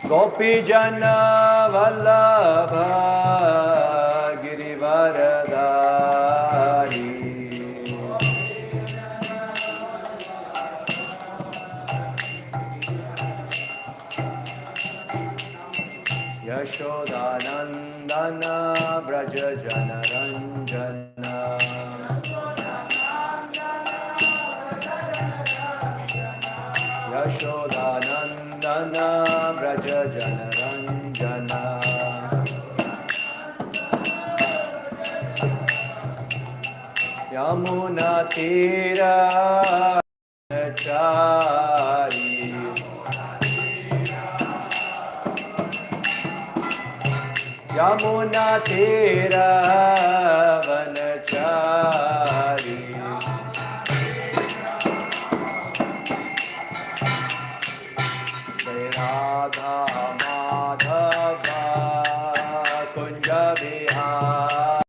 गोपीजन वल्लभ गिरिवरधारी यशोदानंदन व्रज जनरंजन यशोदानंदन व्रज जनरंजन यमुना तीरचारी यमुना तीरवनचारी जय राधा माधव कुंज बिहारी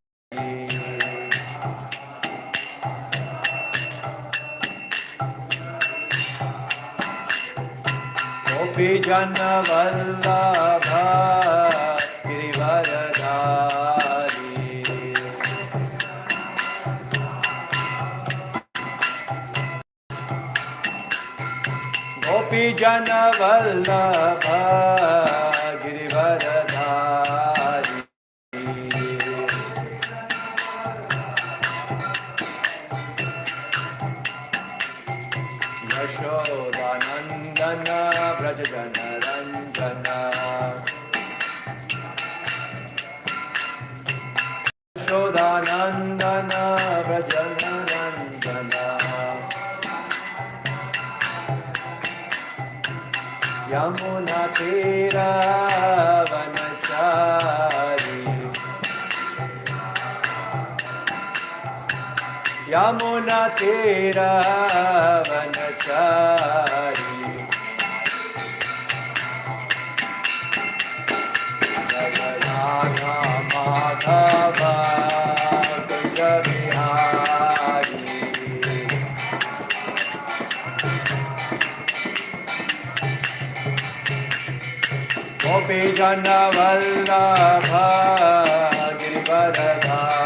गोपी जन वल्लभ गिरिवरधारी गोपी जन वल्लभ गिरिवरधारी यशोदानंदन व्रज जनरंजन यशोदानंदन व्रज जनरंजन यमुना तीरवनचारी यमुना तीरवनचारी राधा माधव कुंज बिहारी गोपी जन वल्लभ गिरिवरधारी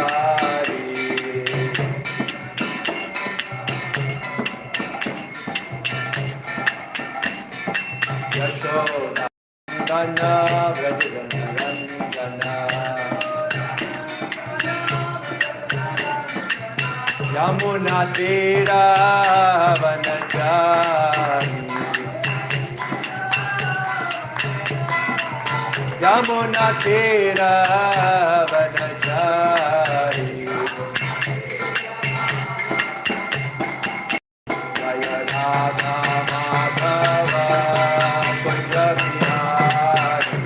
यशोदानंदन व्रज जनरंजन यमुना तीरवनचारी यमुना तीरवनचारी जय राधा माधव कुंज बिहारी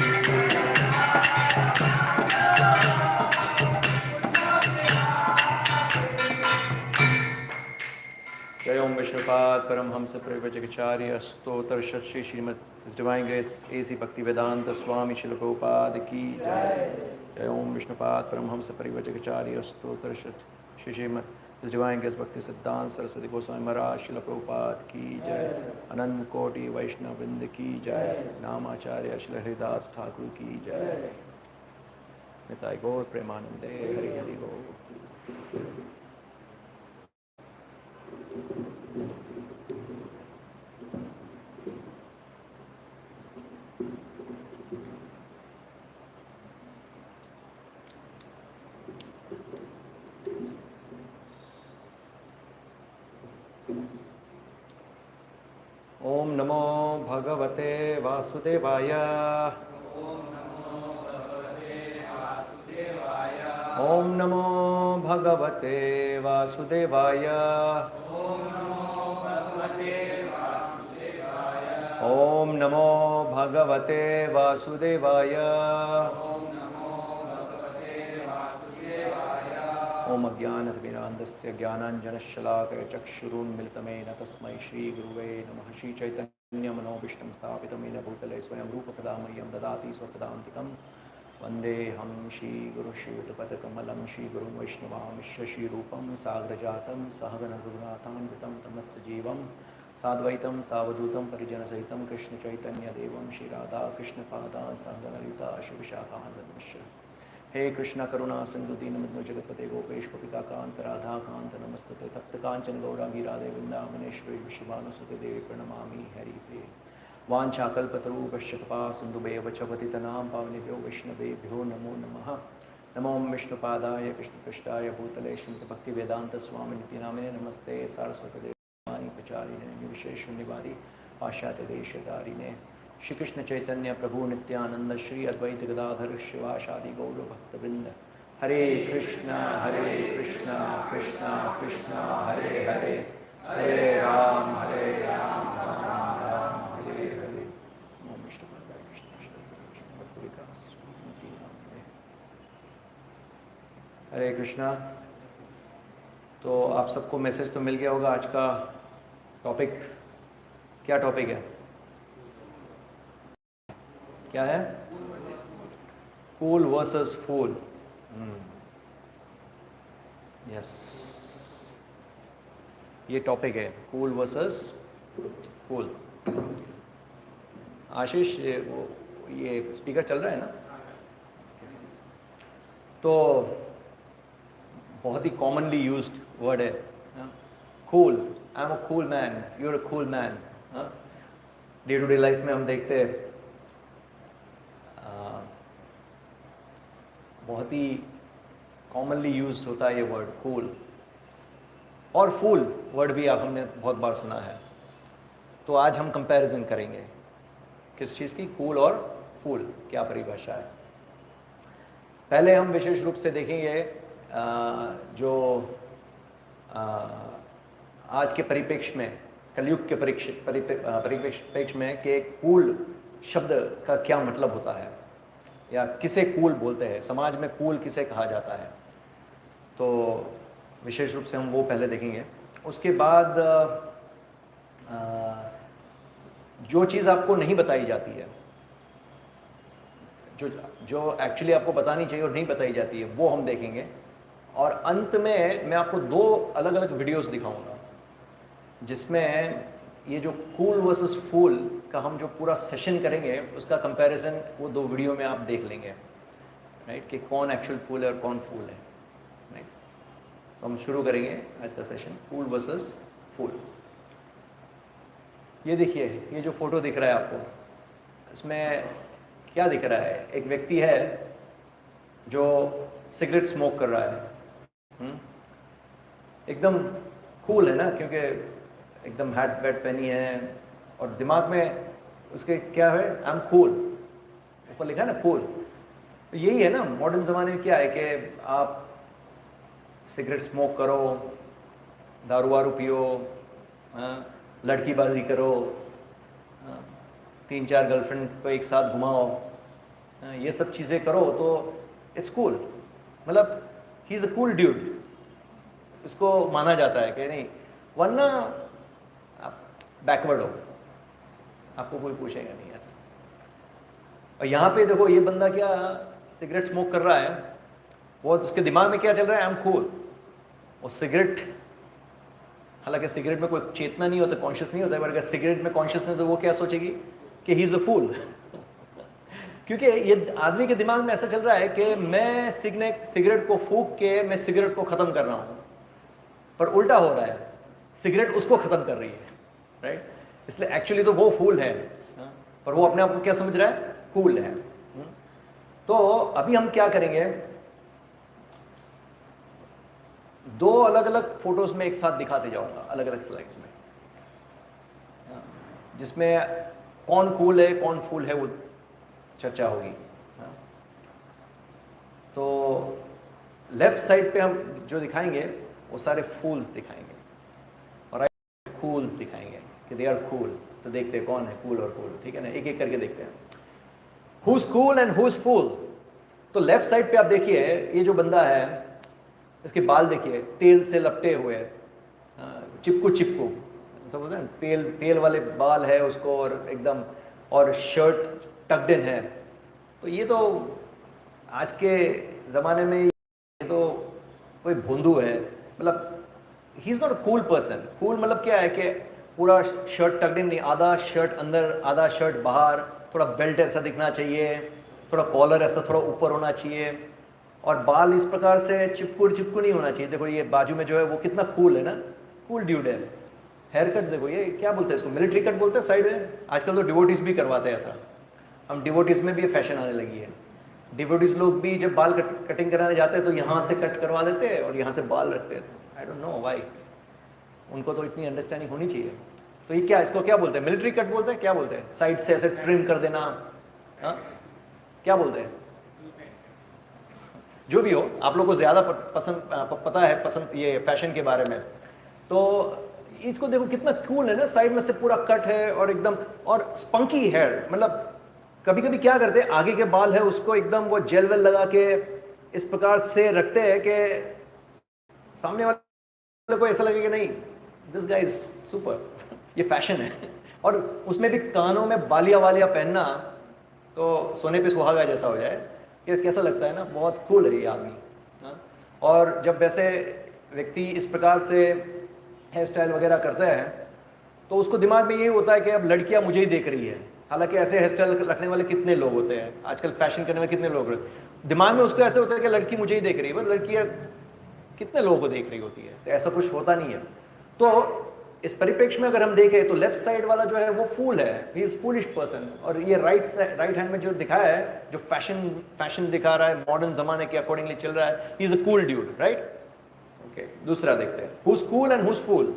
जय ओम विष्णुपाद परमहंस परिव्राजकाचार्य स्तोत्र Sri Srimad Divine Grace AC Bhakti Vedanta स्वामी श्रील प्रभुपाद की जय। जय ओम विष्णुपाद परमहंस परिव्राजकाचार्य स्तोत्र श्री श्रीमद डिवाइन ग्रेस भक्ति सिद्धांत सरस्वती गोस्वामी महाराज श्रील प्रभुपाद की जय। अनंत कोटि वैष्णव वृंद की जय। नामाचार्य श्री हरिदास ठाकुर की जय। निताय गौर प्रेमानंदे हरि हरि गौर। ओम नमो भगवते वासुदेवाय। ओम नमो भगवते वासुदेवाय। ओम नमो भगवते वासुदेवाय। ओम अज्ञानतिमिरान्धस्य ज्ञानाञ्जनशलाकया चक्षुरुन्मिलितमेन तस्मै श्रीगुरुवे नमः। श्रीचैतन्यमनोभीष्टं स्थापितमेन भूतले स्वयं रूपकदा मह्यं ददाति स्वपदान्तिकं वन्देऽहं श्रीगुरुश्रीयुतपदकमलं श्रीगुरुं वैष्णवांश्च श्रीरूपं साग्रजातं सहगणरघुनाथान्वितं तमस्य जीवं साद्वैतं सावधूतं परिजनसहितं कृष्णचैतन्यदेवं श्रीराधाकृष्णपादान् सङ्गललिता शिवशाखान्वदमिश्र। हे कृष्ण करुणा सिंधु दीनबंधु जगतपते गोपेश गोपिकाकांत राधाकांत नमस्तुते तप्त कांचन गौरांगी राधे वृंदावनेश्वरी विश्वभानुसुते देवी प्रणमामि हरिप्रिये। वाञ्छाकल्पतरुभ्यश्च कृपा सिन्धुभ्येव च पतितनां पावनेभ्यो वैष्णवेभ्यो नमो नमः। नमो विष्णुपादाय कृष्णपृष्ठाय भूतले श्रीमद्भक्तिवेदान्तस्वामिनिति नामिने नमस्ते सारस्वती प्रचारिणे विशेषशून्यवादी पाश्चात्यदेशधारिणे। श्री कृष्ण चैतन्य प्रभु नित्यानंद श्री अद्वैत गदाधर शिवाशादि गौर भक्तवृंद। हरे कृष्णा कृष्णा कृष्णा हरे हरे, हरे राम राम राम हरे हरे। ओम विष्णुपादाय कृष्ण भक्त विकास हरे कृष्णा। तो आप सबको मैसेज तो मिल गया होगा। आज का टॉपिक क्या टॉपिक है? क्या है? Cool versus fool. यस, ये टॉपिक है, कूल वर्सेस फूल। आशीष, ये स्पीकर चल रहा है ना? तो बहुत ही कॉमनली यूज्ड वर्ड है cool. I am a cool man, you are a cool man. Day to day life में हम देखते हैं बहुत ही कॉमनली यूज होता है ये वर्ड कूल। और फूल वर्ड भी आप हमने बहुत बार सुना है। तो आज हम कंपैरिजन करेंगे किस चीज़ की, कूल और फूल, क्या परिभाषा है। पहले हम विशेष रूप से देखेंगे जो आज के परिप्रेक्ष्य में, कलयुग के परिप्रेक्ष्य में कि कूल शब्द का क्या मतलब होता है या किसे कूल बोलते हैं, समाज में कूल किसे कहा जाता है। तो विशेष रूप से हम वो पहले देखेंगे। उसके बाद जो चीज़ आपको नहीं बताई जाती है, जो एक्चुअली आपको बतानी चाहिए और नहीं बताई जाती है, वो हम देखेंगे। और अंत में मैं आपको दो अलग अलग वीडियोस दिखाऊंगा जिसमें ये जो कूल वर्सेस फूल का हम जो पूरा सेशन करेंगे उसका कंपैरिजन वो दो वीडियो में आप देख लेंगे, राइट, कि कौन एक्चुअल फूल है और कौन फूल है, राइट। तो हम शुरू करेंगे आज का सेशन, कूल वर्सेस फूल। ये देखिए, ये जो फोटो दिख रहा है आपको, इसमें क्या दिख रहा है? एक व्यक्ति है जो सिगरेट स्मोक कर रहा है। एकदम कूल है ना, क्योंकि एकदम हैट वेट पहनी है और दिमाग में उसके क्या है, आई एम कूल, ऊपर लिखा है ना कूल। तो यही है ना मॉडर्न ज़माने में, क्या है कि आप सिगरेट स्मोक करो, दारू वारू पियो, लड़कीबाजी करो, 3-4 गर्लफ्रेंड को एक साथ घुमाओ, ये सब चीज़ें करो तो इट्स कूल। मतलब he is a cool dude, इसको माना जाता है कि नहीं, वरना आप बैकवर्ड हो, आपको कोई पूछेगा नहीं ऐसा। और यहाँ पे देखो, ये बंदा क्या सिगरेट स्मोक कर रहा है, वो उसके दिमाग में क्या चल रहा है, आई एम कूल। और सिगरेट, हालांकि सिगरेट में कोई चेतना नहीं होता, कॉन्शियस नहीं होता है, पर अगर सिगरेट में कॉन्शियसनेस तो वो क्या सोचेगी कि ही इज़ अ फूल। क्योंकि ये आदमी के दिमाग में ऐसा चल रहा है कि मैं सिगरेट को फूंक के मैं सिगरेट को ख़त्म कर रहा हूँ, पर उल्टा हो रहा है, सिगरेट उसको ख़त्म कर रही है, राइट। इसलिए एक्चुअली तो वो फूल है, पर वो अपने आप को क्या समझ रहा है, कूल है। तो अभी हम क्या करेंगे, दो अलग अलग फोटोज में एक साथ दिखाते जाऊंगा, अलग अलग स्लाइड्स में, जिसमें कौन कूल है कौन फूल है वो चर्चा होगी। तो लेफ्ट साइड पे हम जो दिखाएंगे वो सारे फूल्स दिखाएंगे और राइट कूल्स दिखाएंगे कि दे आर कूल। तो देखते हैं कौन है कूल और फूल, ठीक है ना, एक एक करके देखते हैं, who is cool and who is fool. तो लेफ्ट साइड पे आप देखिए, ये जो बंदा है इसके बाल देखिए, तेल से लपटे हुए, चिपकू चिपकू, सब बोलते हैं तेल तेल वाले बाल है उसको, और एकदम, और शर्ट टक्ड इन है। तो ये तो आज के ज़माने में ये तो कोई भोंदू है, मतलब he is not a cool person. Cool मतलब क्या है कि पूरा शर्ट टक्ड इन नहीं, आधा शर्ट अंदर आधा शर्ट बाहर, थोड़ा बेल्ट ऐसा दिखना चाहिए, थोड़ा कॉलर ऐसा थोड़ा ऊपर होना चाहिए, और बाल इस प्रकार से चिपकू नहीं होना चाहिए। देखो ये बाजू में जो है वो कितना कूल है ना, कूल ड्यूड है। हेयर कट देखो, ये क्या बोलते हैं इसको, मिलिट्री कट बोलते हैं साइड में। आजकल तो डिवोटीज भी करवाते हैं ऐसा, हम डिवोटीज में भी ये फैशन आने लगी है। डिवोटीज लोग भी जब बाल कटिंग कराने जाते हैं तो यहाँ से कट करवा देते हैं और यहाँ से बाल रखते हैं। आई डोंट नो व्हाई, उनको तो इतनी अंडरस्टैंडिंग होनी चाहिए। तो ये क्या, इसको क्या बोलते हैं, मिलिट्री कट बोलते हैं, क्या बोलते हैं, साइड से ऐसे ट्रिम कर देना, हाँ क्या बोलते हैं, जो भी हो, आप लोग को ज्यादा पसंद पता है पसंद ये फैशन के बारे में। तो इसको देखो कितना कूल है ना, साइड में से पूरा कट है और एकदम, और स्पंकी हेयर, मतलब कभी कभी क्या करते हैं, आगे के बाल है उसको एकदम वो जेल वेल लगा के इस प्रकार से रखते हैं कि सामने वाले को ऐसा लगे कि नहीं दिस गाय इज सुपर, ये फैशन है। और उसमें भी कानों में बालिया वालिया पहनना तो सोने पे सुहागा जैसा हो जाए, ये कैसा लगता है ना, बहुत कूल है ये आदमी, हाँ? और जब वैसे व्यक्ति इस प्रकार से हेयर स्टाइल वगैरह करते हैं तो उसको दिमाग में यही होता है कि अब लड़कियां मुझे ही देख रही है। हालांकि ऐसे हेयर स्टाइल रखने वाले कितने लोग होते हैं आजकल, फैशन करने वाले कितने लोग होते हैं, दिमाग में उसको ऐसे होता है कि लड़की मुझे ही देख रही है, बस लड़कियां कितने लोगों को देख रही होती है, तो ऐसा कुछ होता नहीं है। तो इस परिप्रेक्ष्य में अगर हम देखें तो लेफ्ट साइड वाला जो है वो फूल है, ही इज फूलिश पर्सन, और ये राइट हैंड में जो दिखाया है, जो फैशन दिखा रहा है, मॉडर्न जमाने के अकॉर्डिंगली चल रहा है, ही is a cool dude, right. Okay, दूसरा देखते हैं, हुज कूल एंड हुज फूल।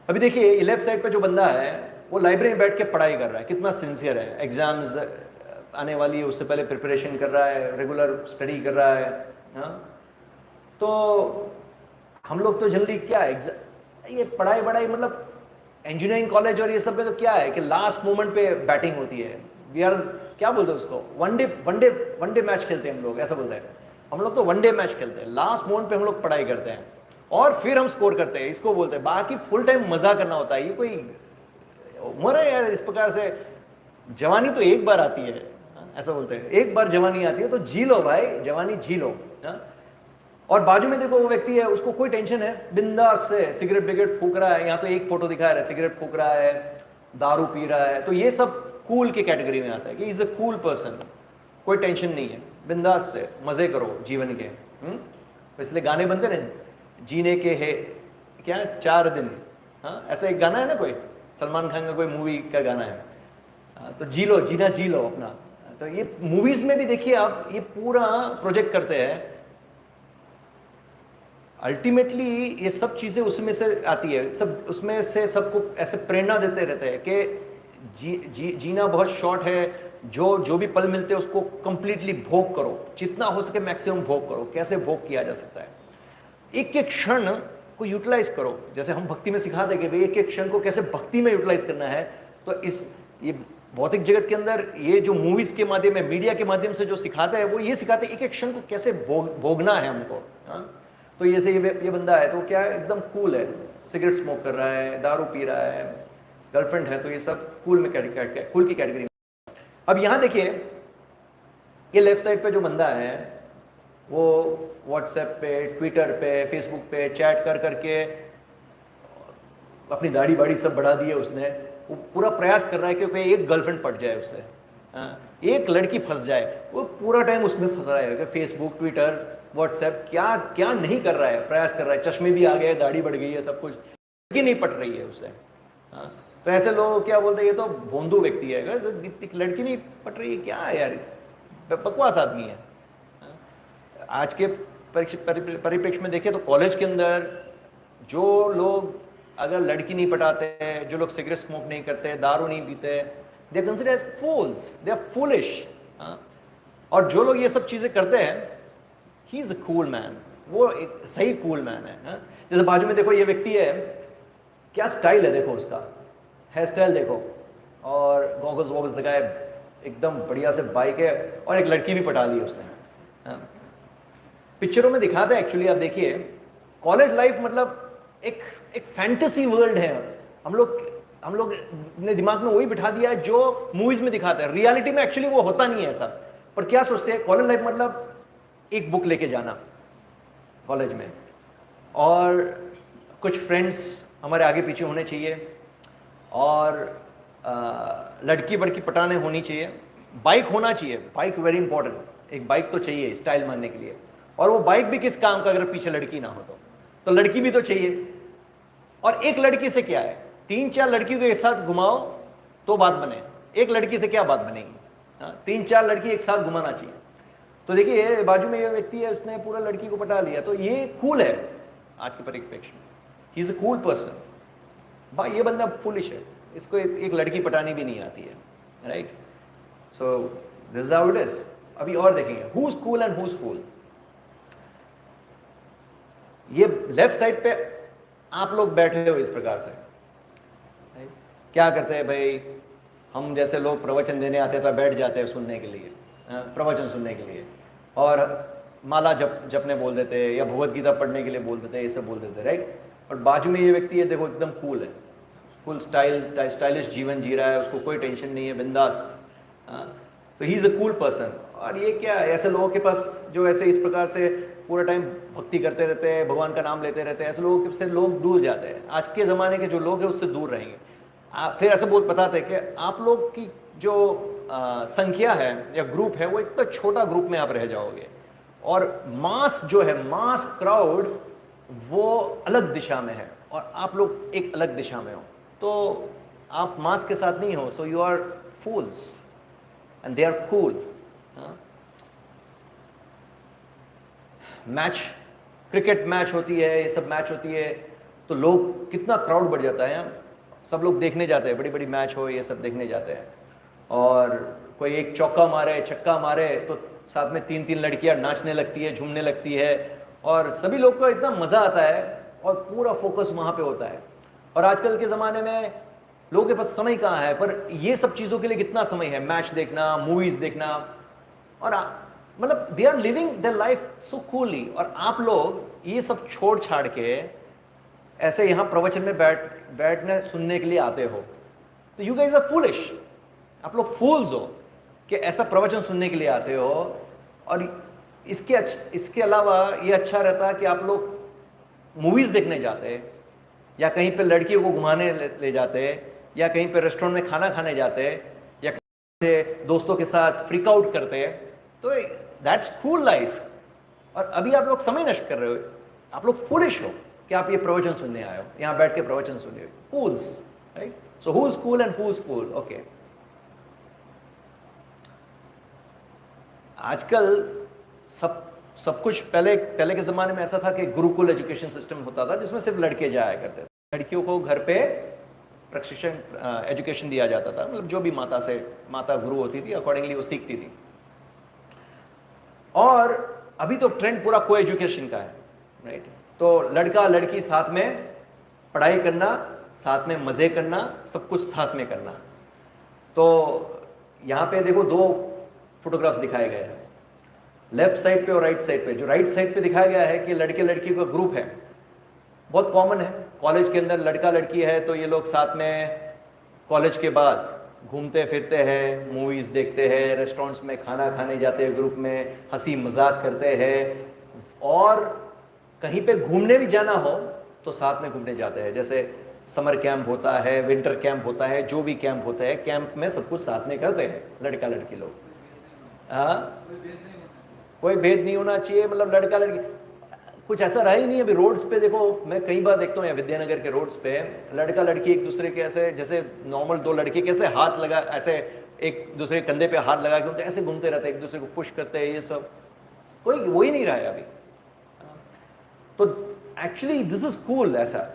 अभी देखिए ये लेफ्ट साइड पे जो बंदा है वो लाइब्रेरी में बैठ के पढ़ाई कर रहा है, कितना सिंसियर है, एग्जाम्स आने वाली है उससे पहले प्रिपरेशन कर रहा है, रेगुलर स्टडी कर रहा है, हाँ। तो हम लोग तो जल्दी क्या ये पढ़ाई मतलब इंजीनियरिंग कॉलेज और ये सब में तो क्या है कि लास्ट मोमेंट पे बैटिंग होती है, वी आर क्या बोलते हैं उसको, वनडे मैच खेलते हैं हम लोग, ऐसा बोलते हैं हम लोग, तो वनडे मैच खेलते हैं, लास्ट मोमेंट पे हम लोग पढ़ाई करते हैं और फिर हम स्कोर करते हैं, इसको बोलते हैं। बाकी फुल टाइम मजा करना होता है, ये कोई उम्र है यार, इस प्रकार से जवानी तो एक बार आती है, ऐसा बोलते हैं, एक बार जवानी आती है तो जी लो भाई, जवानी जी लो, हाँ? और बाजू में देखो वो व्यक्ति है, उसको कोई टेंशन है, बिंदास से सिगरेट बिगरेट फूक रहा है, यहाँ तो एक फोटो दिखा रहा है, सिगरेट फूक रहा है, दारू पी रहा है, तो ये सब कूल की कैटेगरी में आता है कि इज अ कूल पर्सन, कोई टेंशन नहीं है, बिंदास से मजे करो जीवन के। तो इसलिए गाने बनते ना, जीने के है क्या 4 दिन, हाँ ऐसा एक गाना है ना, कोई सलमान खान का कोई मूवी का गाना है, तो जी लो, जीना जी लो अपना। तो ये मूवीज में भी देखिए आप, ये पूरा प्रोजेक्ट करते हैं, अल्टीमेटली ये सब चीजें उसमें से आती है, सब उसमें से सबको ऐसे प्रेरणा देते रहते हैं कि जीना बहुत शॉर्ट है, जो भी पल मिलते हैं उसको कंप्लीटली भोग करो, जितना हो सके मैक्सिमम भोग करो। कैसे भोग किया जा सकता है, एक एक क्षण को यूटिलाइज करो, जैसे हम भक्ति में सिखाते हैं कि भाई एक एक क्षण को कैसे भक्ति में यूटिलाइज करना है। तो ये भौतिक जगत के अंदर ये जो मूवीज के माध्यम में, मीडिया के माध्यम से जो सिखाते हैं, वो ये सिखाते हैं एक एक क्षण को कैसे भोगना है हमको, हाँ। तो जैसे ये बंदा है तो क्या एकदम कूल है, सिगरेट स्मोक कर रहा है, दारू पी रहा है, गर्लफ्रेंड है, तो ये सब कूल की कैटेगरी में। अब यहाँ देखिए ये लेफ्ट साइड पे जो बंदा है वो व्हाट्सएप पे, ट्विटर पे, फेसबुक पे चैट कर करके अपनी दाढ़ी बाड़ी सब बढ़ा दी है उसने, वो पूरा प्रयास कर रहा है कि एक गर्लफ्रेंड पट जाए उससे, एक लड़की फंस जाए, वो पूरा टाइम उसमें फंस रहा है, फेसबुक, ट्विटर, व्हाट्सएप, क्या क्या नहीं कर रहा है, प्रयास कर रहा है, चश्मे भी आ गए, दाढ़ी बढ़ गई है, सब कुछ, लड़की नहीं पट रही है उससे, हाँ। तो ऐसे लोग क्या बोलते हैं, ये तो भोंदू व्यक्ति है, लड़की नहीं पट रही है, क्या है यार, बकवास आदमी है। आज के परिप्रेक्ष्य में देखें तो कॉलेज के अंदर जो लोग अगर लड़की नहीं पटाते, जो लोग सिगरेट स्मोक नहीं करते, दारू नहीं पीते, they are considered as fools, they are foolish. और जो लोग ये सब चीजें करते हैं, he is a cool man, वो एक सही कूल मैन है, हाँ? जैसे बाजू में देखो ये व्यक्ति है, क्या स्टाइल है देखो उसका, हेयर स्टाइल देखो, और गॉगल्स वॉगल्स लगाए, एकदम बढ़िया से बाइक है, और एक लड़की भी पटा ली उसने, हाँ? पिक्चरों में दिखाते हैं एक्चुअली, आप देखिए कॉलेज लाइफ मतलब एक फैंटेसी वर्ल्ड है। हम लोग ने दिमाग में वही बिठा दिया है जो मूवीज में दिखाते हैं, रियलिटी में एक्चुअली वो होता नहीं है ऐसा। पर क्या सोचते हैं, कॉलेज लाइफ मतलब एक बुक लेके जाना कॉलेज में, और कुछ फ्रेंड्स हमारे आगे पीछे होने चाहिए, और लड़की वड़की पटाने होनी चाहिए, बाइक होना चाहिए, बाइक वेरी इंपॉर्टेंट, एक बाइक तो चाहिए स्टाइल मारने के लिए। और वो बाइक भी किस काम का, अगर पीछे लड़की ना हो तो लड़की भी तो चाहिए। और एक लड़की से क्या है, 3-4 लड़कियों को एक साथ घुमाओ तो बात बने, एक लड़की से क्या बात बनेगी? 3-4 लड़की एक साथ घुमाना चाहिए। तो देखिए बाजू में ये व्यक्ति है, उसने पूरा लड़की को पटा लिया, तो ये कूल है आज के परिप्रेक्ष्य में, ही इज अ कूल पर्सन। भाई ये बंदा फुलिश है, इसको एक लड़की पटानी भी नहीं आती है, right? So this is how it is. अभी और देखेंगे who is cool and who is fool. ये लेफ्ट साइड पे आप लोग बैठे हो इस प्रकार से, क्या करते हैं भाई, हम जैसे लोग प्रवचन देने आते हैं तो बैठ जाते हैं सुनने के लिए, प्रवचन सुनने के लिए, और माला जपने बोल देते हैं, या भगवत गीता पढ़ने के लिए बोल देते हैं, ये सब बोल देते हैं, राइट? और बाजू में ये व्यक्ति है, देखो एकदम कूल है, फुल स्टाइलिश जीवन जी रहा है, उसको कोई टेंशन नहीं है, बिंदास। तो ही इज अ कूल पर्सन। और ये क्या है, ऐसे लोगों के पास जो ऐसे इस प्रकार से पूरा टाइम भक्ति करते रहते हैं, भगवान का नाम लेते रहते हैं, ऐसे लोगों से लोग दूर जाते हैं। आज के ज़माने के जो लोग हैं उससे दूर रहेंगे। फिर ऐसा बताते हैं कि आप लोग की जो संख्या है या ग्रुप है, वो इतना छोटा ग्रुप में आप रह जाओगे, और मास जो है, मास क्राउड वो अलग दिशा में है, और आप लोग एक अलग दिशा में हो, तो आप मास के साथ नहीं हो। So you are fools and they are cool. Match, cricket match होती है, ये सब मैच होती है, तो लोग कितना क्राउड बढ़ जाता है, सब लोग देखने जाते हैं, बड़ी बड़ी मैच हो ये सब देखने जाते हैं। और कोई एक चौका मारे, छक्का मारे, तो साथ में 3-3 लड़कियां नाचने लगती है, झूमने लगती है, और सभी लोग को इतना मज़ा आता है, और पूरा फोकस वहाँ पे होता है। और आजकल के ज़माने में लोगों के पास समय कहाँ है, पर ये सब चीज़ों के लिए कितना समय है, मैच देखना, मूवीज़ देखना, और मतलब they are living their life so coolly. और आप लोग ये सब छोड़ छाड़ के ऐसे यहाँ प्रवचन में बैठने सुनने के लिए आते हो, तो यू गाइज आर फूलिश, आप लोग फूल्स हो कि ऐसा प्रवचन सुनने के लिए आते हो। और इसके अलावा ये अच्छा रहता कि आप लोग मूवीज़ देखने जाते, या कहीं पे लड़कियों को घुमाने ले जाते, या कहीं पे रेस्टोरेंट में खाना खाने जाते, या कहीं दोस्तों के साथ फ्रीक आउट करते, तो दैट्स कूल लाइफ। और अभी आप लोग समय नष्ट कर रहे हो, आप लोग फूलिश हो कि आप ये प्रवचन सुनने आए हो, यहाँ बैठ के प्रवचन सुन रहे हो, fools, right? So who is cool and who is fool? Okay, आजकल सब कुछ पहले के ज़माने में ऐसा था कि गुरुकुल एजुकेशन सिस्टम होता था, जिसमें सिर्फ लड़के जाया करते थे, लड़कियों को घर पे प्रशिक्षण एजुकेशन दिया जाता था, मतलब जो भी माता गुरु होती थी अकॉर्डिंगली वो सीखती थी। और अभी तो ट्रेंड पूरा को एजुकेशन का है, राइट? तो लड़का लड़की साथ में पढ़ाई करना, साथ में मज़े करना, सब कुछ साथ में करना। तो यहाँ पे देखो 2 फोटोग्राफ्स दिखाए गए हैं, लेफ्ट साइड पे और राइट साइड पे। जो राइट साइड पे दिखाया गया है कि लड़के लड़की का ग्रुप है, बहुत कॉमन है, कॉलेज के अंदर लड़का लड़की है, तो ये लोग साथ में कॉलेज के बाद घूमते फिरते हैं, मूवीज़ देखते हैं, रेस्टोरेंट्स में खाना खाने जाते हैं, ग्रुप में हंसी मजाक करते हैं, और कहीं पे घूमने भी जाना हो तो साथ में घूमने जाते हैं। जैसे समर कैंप होता है, विंटर कैंप होता है, जो भी कैंप होता है, कैंप में सब कुछ साथ में करते हैं लड़का लड़की लोग। कोई भेद नहीं होना चाहिए, मतलब लड़का लड़की कुछ ऐसा रहा ही नहीं। अभी रोड्स पे देखो, मैं कई बार देखता हूँ या विद्यानगर के रोड्स पे लड़का लड़की एक दूसरे के ऐसे, जैसे नॉर्मल 2 लड़के कैसे हाथ लगा, ऐसे एक दूसरे कंधे पे हाथ लगा के ऐसे घूमते रहते हैं, एक दूसरे को पुश करते हैं, ये सब कोई वो ही नहीं रहा है अभी। तो एक्चुअली दिस इज कूल। ऐसा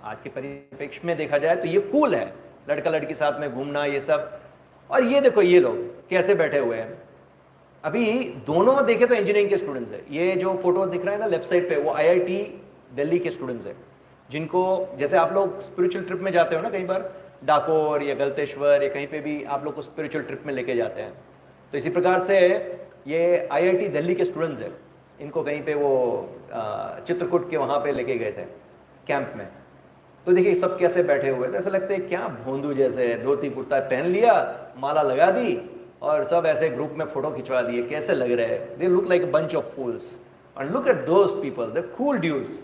आज के परिप्रेक्ष्य में देखा जाए तो ये कूल है, लड़का लड़की साथ में घूमना, ये सब। और ये देखो ये लोग कैसे बैठे हुए हैं। अभी दोनों देखे तो इंजीनियरिंग के स्टूडेंट्स हैं। ये जो फोटो दिख रहा है ना लेफ्ट साइड पे, वो IIT दिल्ली के स्टूडेंट्स हैं, जिनको जैसे आप लोग स्पिरिचुअल ट्रिप में जाते हो ना, कई बार डाकोर या गलतेश्वर या कहीं पे भी आप लोग को स्पिरिचुअल ट्रिप में लेके जाते हैं, तो इसी प्रकार से ये IIT दिल्ली के स्टूडेंट्स हैं। इनको कहीं पे वो चित्रकूट के वहाँ पे लेके गए थे कैंप में। तो देखिए सब कैसे बैठे हुए थे, ऐसा लगता है क्या भोंदू जैसे, धोती कुर्ता पहन लिया, माला लगा दी, और सब ऐसे ग्रुप में फोटो खिंचवा दिए, कैसे लग रहे हैं। They look like a bunch of fools. And look at those people, the cool dudes.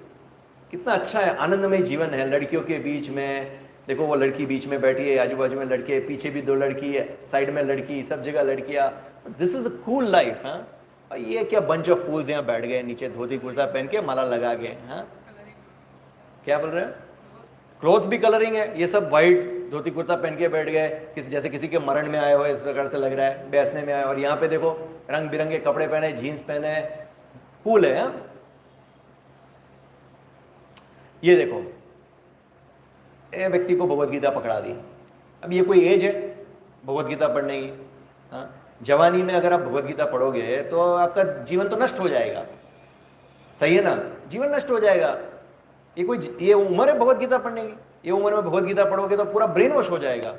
कितना अच्छा है, आनंदमय जीवन है लड़कियों के बीच में। देखो वो लड़की बीच में बैठी है, आजू बाजू में लड़के, पीछे भी 2 लड़की है, साइड में लड़की, सब जगह लड़कियां। This is a cool life. हाँ, और ये क्या बंच ऑफ फूल्स यहाँ बैठ गए नीचे धोती कुर्ता पहन के माला लगा के। हाँ, क्या बोल रहे हैं? क्लोथ्स भी कलरिंग है, ये सब व्हाइट धोती कुर्ता पहन के बैठ गए, जैसे किसी के मरण में आए हो, इस प्रकार से लग रहा है, बैसने में आए। और यहाँ पे देखो रंग बिरंगे कपड़े पहने, जीन्स पहने, कूल है। हाँ? ये देखो, ये व्यक्ति को भगवत गीता पकड़ा दी। अब ये कोई एज है भगवत गीता पढ़ने की? हाँ, जवानी में अगर आप भगवत गीता पढ़ोगे तो आपका जीवन तो नष्ट हो जाएगा, सही है ना? जीवन नष्ट हो जाएगा। ये उम्र है भगवत गीता पढ़ने की? ये उम्र में भगवत गीता पढ़ोगे तो पूरा ब्रेन वॉश हो जाएगा।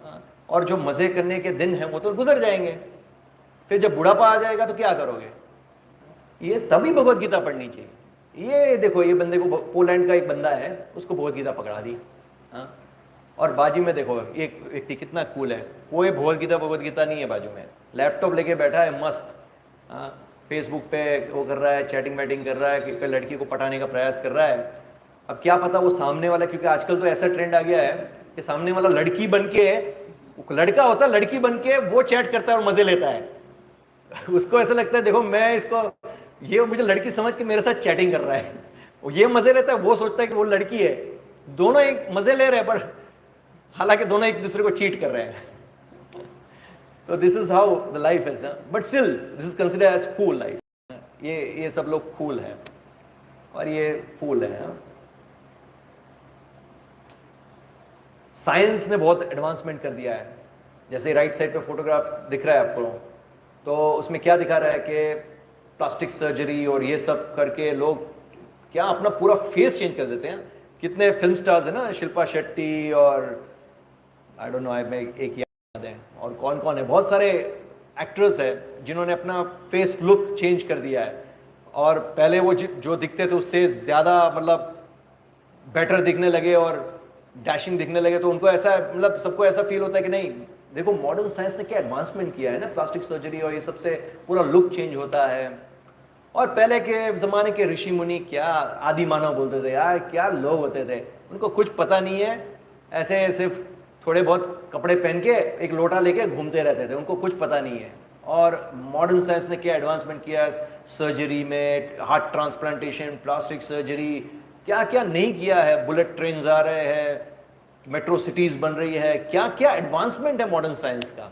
हाँ, और जो मजे करने के दिन हैं वो तो गुजर जाएंगे। फिर जब बुढ़ापा आ जाएगा तो क्या करोगे? ये तभी भगवत गीता पढ़नी चाहिए। ये देखो, ये बंदे को, पोलैंड का एक बंदा है, उसको भगवत गीता पकड़ा दी। हाँ, और बाजू में देखो एक व्यक्ति कितना कूल है, कोई भगवत गीता नहीं है, बाजू में लैपटॉप लेके बैठा है मस्त। हाँ, फेसबुक पे वो कर रहा है, चैटिंग वैटिंग कर रहा है, कि लड़की को पटाने का प्रयास कर रहा है। अब क्या पता वो सामने वाला, क्योंकि आजकल तो ऐसा ट्रेंड आ गया है कि सामने वाला लड़की बन के, लड़का होता है लड़की बन के वो चैट करता है और मजे लेता है। उसको ऐसा लगता है देखो मैं इसको, ये मुझे लड़की समझ के मेरे साथ चैटिंग कर रहा है, ये मजे लेता है, वो सोचता है कि वो लड़की है। दोनों एक मजे ले रहे हैं, पर हालांकि दोनों एक दूसरे को चीट कर रहे हैं। तो this is how the life is, but still this is considered as cool life. ये सब लोग कूल हैं और ये फूल है। साइंस ने बहुत एडवांसमेंट कर दिया है। जैसे राइट साइड पे फोटोग्राफ दिख रहा है आपको, तो उसमें क्या दिखा रहा है कि प्लास्टिक सर्जरी और ये सब करके लोग क्या अपना पूरा फेस चेंज कर देते हैं। कितने फिल्म स्टार्स है ना, शिल्पा शेट्टी और आई डोंट नो, एक याद है, और कौन कौन है, बहुत सारे एक्टर्स है जिन्होंने अपना फेस लुक चेंज कर दिया है। और पहले वो जो दिखते थे उससे ज़्यादा मतलब बेटर दिखने लगे और डैशिंग दिखने लगे। तो उनको ऐसा, मतलब सबको ऐसा फील होता है कि नहीं, देखो मॉडर्न साइंस ने क्या एडवांसमेंट किया है ना, प्लास्टिक सर्जरी और ये सबसे पूरा लुक चेंज होता है। और पहले के ज़माने के ऋषि मुनि क्या आदि मानव बोलते थे यार, क्या लोग होते थे, उनको कुछ पता नहीं है, ऐसे सिर्फ थोड़े बहुत कपड़े पहन के एक लोटा लेके घूमते रहते थे, उनको कुछ पता नहीं है। और मॉडर्न साइंस ने क्या एडवांसमेंट किया सर्जरी में, हार्ट ट्रांसप्लांटेशन, प्लास्टिक सर्जरी, क्या क्या नहीं किया है। बुलेट ट्रेन आ रहे हैं, मेट्रो सिटीज बन रही है, क्या क्या एडवांसमेंट है मॉडर्न साइंस का।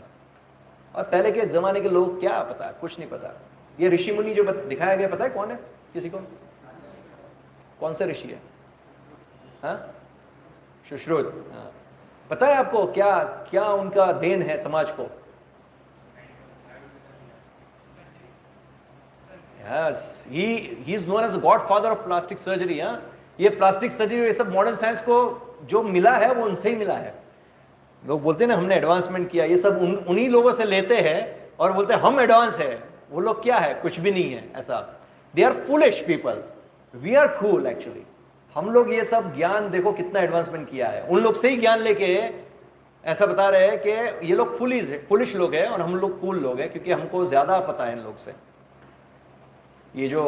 और पहले के जमाने के लोग क्या पता, कुछ नहीं पता। ये ऋषि मुनि जो दिखाया गया, पता है कौन है किसी को? कौन से ऋषि है? हाँ, सुश्रुत। हाँ, पता है आपको क्या क्या उनका देन है समाज को? Yes, he is known as the godfather of plastic surgery। हाँ, ये प्लास्टिक सर्जरी ये सब मॉडर्न साइंस को जो मिला है वो उनसे ही मिला है। लोग बोलते हैं ना हमने एडवांसमेंट किया, ये सब उन्हीं लोगों से लेते हैं और बोलते हैं हम एडवांस है। वो लोग क्या है, कुछ भी नहीं है ऐसा। They are foolish people, we are cool actually. हम लोग ये सब ज्ञान देखो कितना एडवांसमेंट किया है, उन लोग से ही ज्ञान लेके ऐसा बता रहे हैं कि ये लोग फुलिश लोग हैं और हम लोग कूल लोग हैं, क्योंकि हमको ज्यादा पता है इन लोग से। ये जो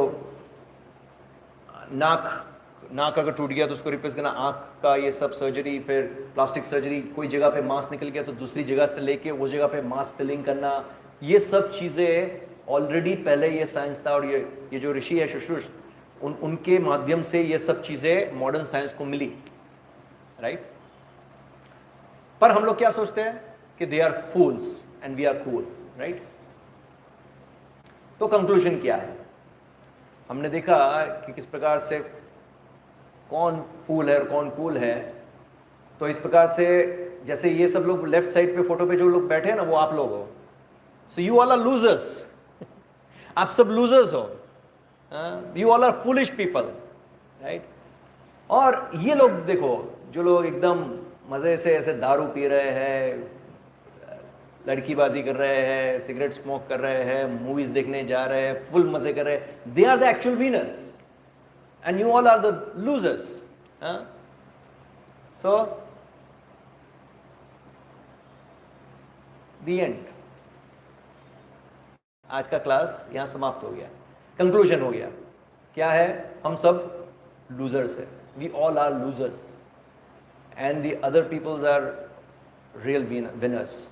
नाक अगर टूट गया तो उसको रिप्लेस करना, आँख का ये सब सर्जरी, फिर प्लास्टिक सर्जरी, कोई जगह पे मांस निकल गया तो दूसरी जगह से लेके उस जगह पे मांस फिलिंग करना, ये सब चीज़ें ऑलरेडी पहले ये साइंस था। और ये जो ऋषि है सुश्रुत, उनके माध्यम से ये सब चीज़ें मॉडर्न साइंस को मिली, राइट। पर हम लोग क्या सोचते हैं कि they are fools and we are cool, right. तो कंक्लूजन क्या है? हमने देखा कि किस प्रकार से कौन फूल है और कौन कूल है। तो इस प्रकार से जैसे ये सब लोग लेफ्ट साइड पे फोटो पे जो लोग बैठे हैं ना, वो आप लोग हो। So you all are losers. आप सब लूजर्स हो। You all are foolish people, right. और ये लोग देखो, जो लोग एकदम मजे से ऐसे दारू पी रहे हैं, लड़कीबाजी कर रहे हैं, सिगरेट स्मोक कर रहे हैं, मूवीज देखने जा रहे हैं, फुल मजे कर रहे हैं, they are the actual winners and you all are the losers। So the end। आज का क्लास यहां समाप्त हो गया, कंक्लूजन हो गया। क्या है? हम सब लूजर्स है, we all are losers and the other peoples are real winners.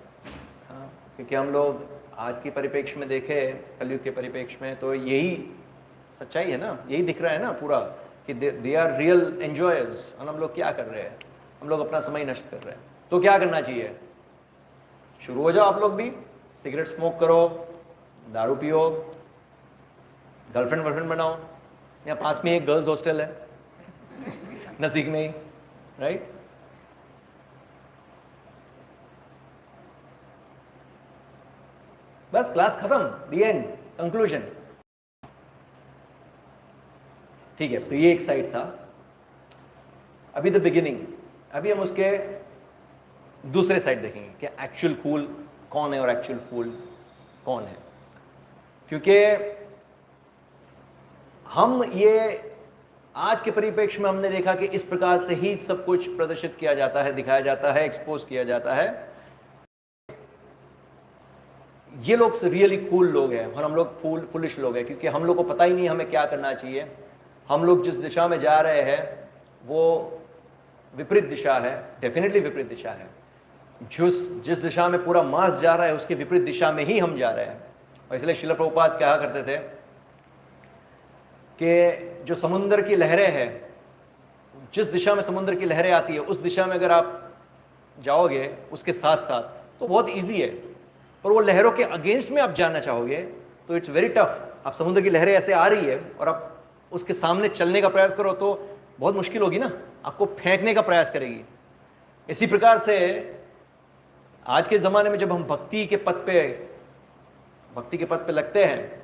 क्योंकि हम लोग आज की परिप्रेक्ष्य में देखें, कलयुग के परिप्रेक्ष्य में, तो यही सच्चाई है ना, यही दिख रहा है ना पूरा कि दे आर रियल एंजॉयर्स। और हम लोग क्या कर रहे हैं? हम लोग अपना समय नष्ट कर रहे हैं। तो क्या करना चाहिए? शुरू हो जाओ आप लोग भी, सिगरेट स्मोक करो, दारू पियो, गर्लफ्रेंड वर्लफ्रेंड बनाओ। यहाँ पास में एक गर्ल्स हॉस्टल है नसीक में ही, राइट? बस क्लास खत्म, द एंड, कंक्लूजन। ठीक है, तो ये एक साइड था। अभी द बिगिनिंग, अभी हम उसके दूसरे साइड देखेंगे कि एक्चुअल कूल कौन है और एक्चुअल फूल कौन है। क्योंकि हम ये आज के परिप्रेक्ष्य में हमने देखा कि इस प्रकार से ही सब कुछ प्रदर्शित किया जाता है, दिखाया जाता है, एक्सपोज किया जाता है। ये लोग रियली कूल लोग हैं और हम लोग फुलिश लोग हैं, क्योंकि हम लोग को पता ही नहीं हमें क्या करना चाहिए। हम लोग जिस दिशा में जा रहे हैं वो विपरीत दिशा है, डेफिनेटली विपरीत दिशा है। जिस दिशा में पूरा मास जा रहा है उसकी विपरीत दिशा में ही हम जा रहे हैं। और इसलिए श्रील प्रभुपाद कहा करते थे कि जो समुद्र की लहरें हैं, जिस दिशा में समुद्र की लहरें आती है उस दिशा में अगर आप जाओगे उसके साथ साथ तो बहुत ईजी है, पर वो लहरों के अगेंस्ट में आप जाना चाहोगे तो इट्स वेरी टफ। आप समुद्र की लहरें ऐसे आ रही है और आप उसके सामने चलने का प्रयास करो तो बहुत मुश्किल होगी ना, आपको फेंकने का प्रयास करेगी। इसी प्रकार से आज के ज़माने में जब हम भक्ति के पथ पे लगते हैं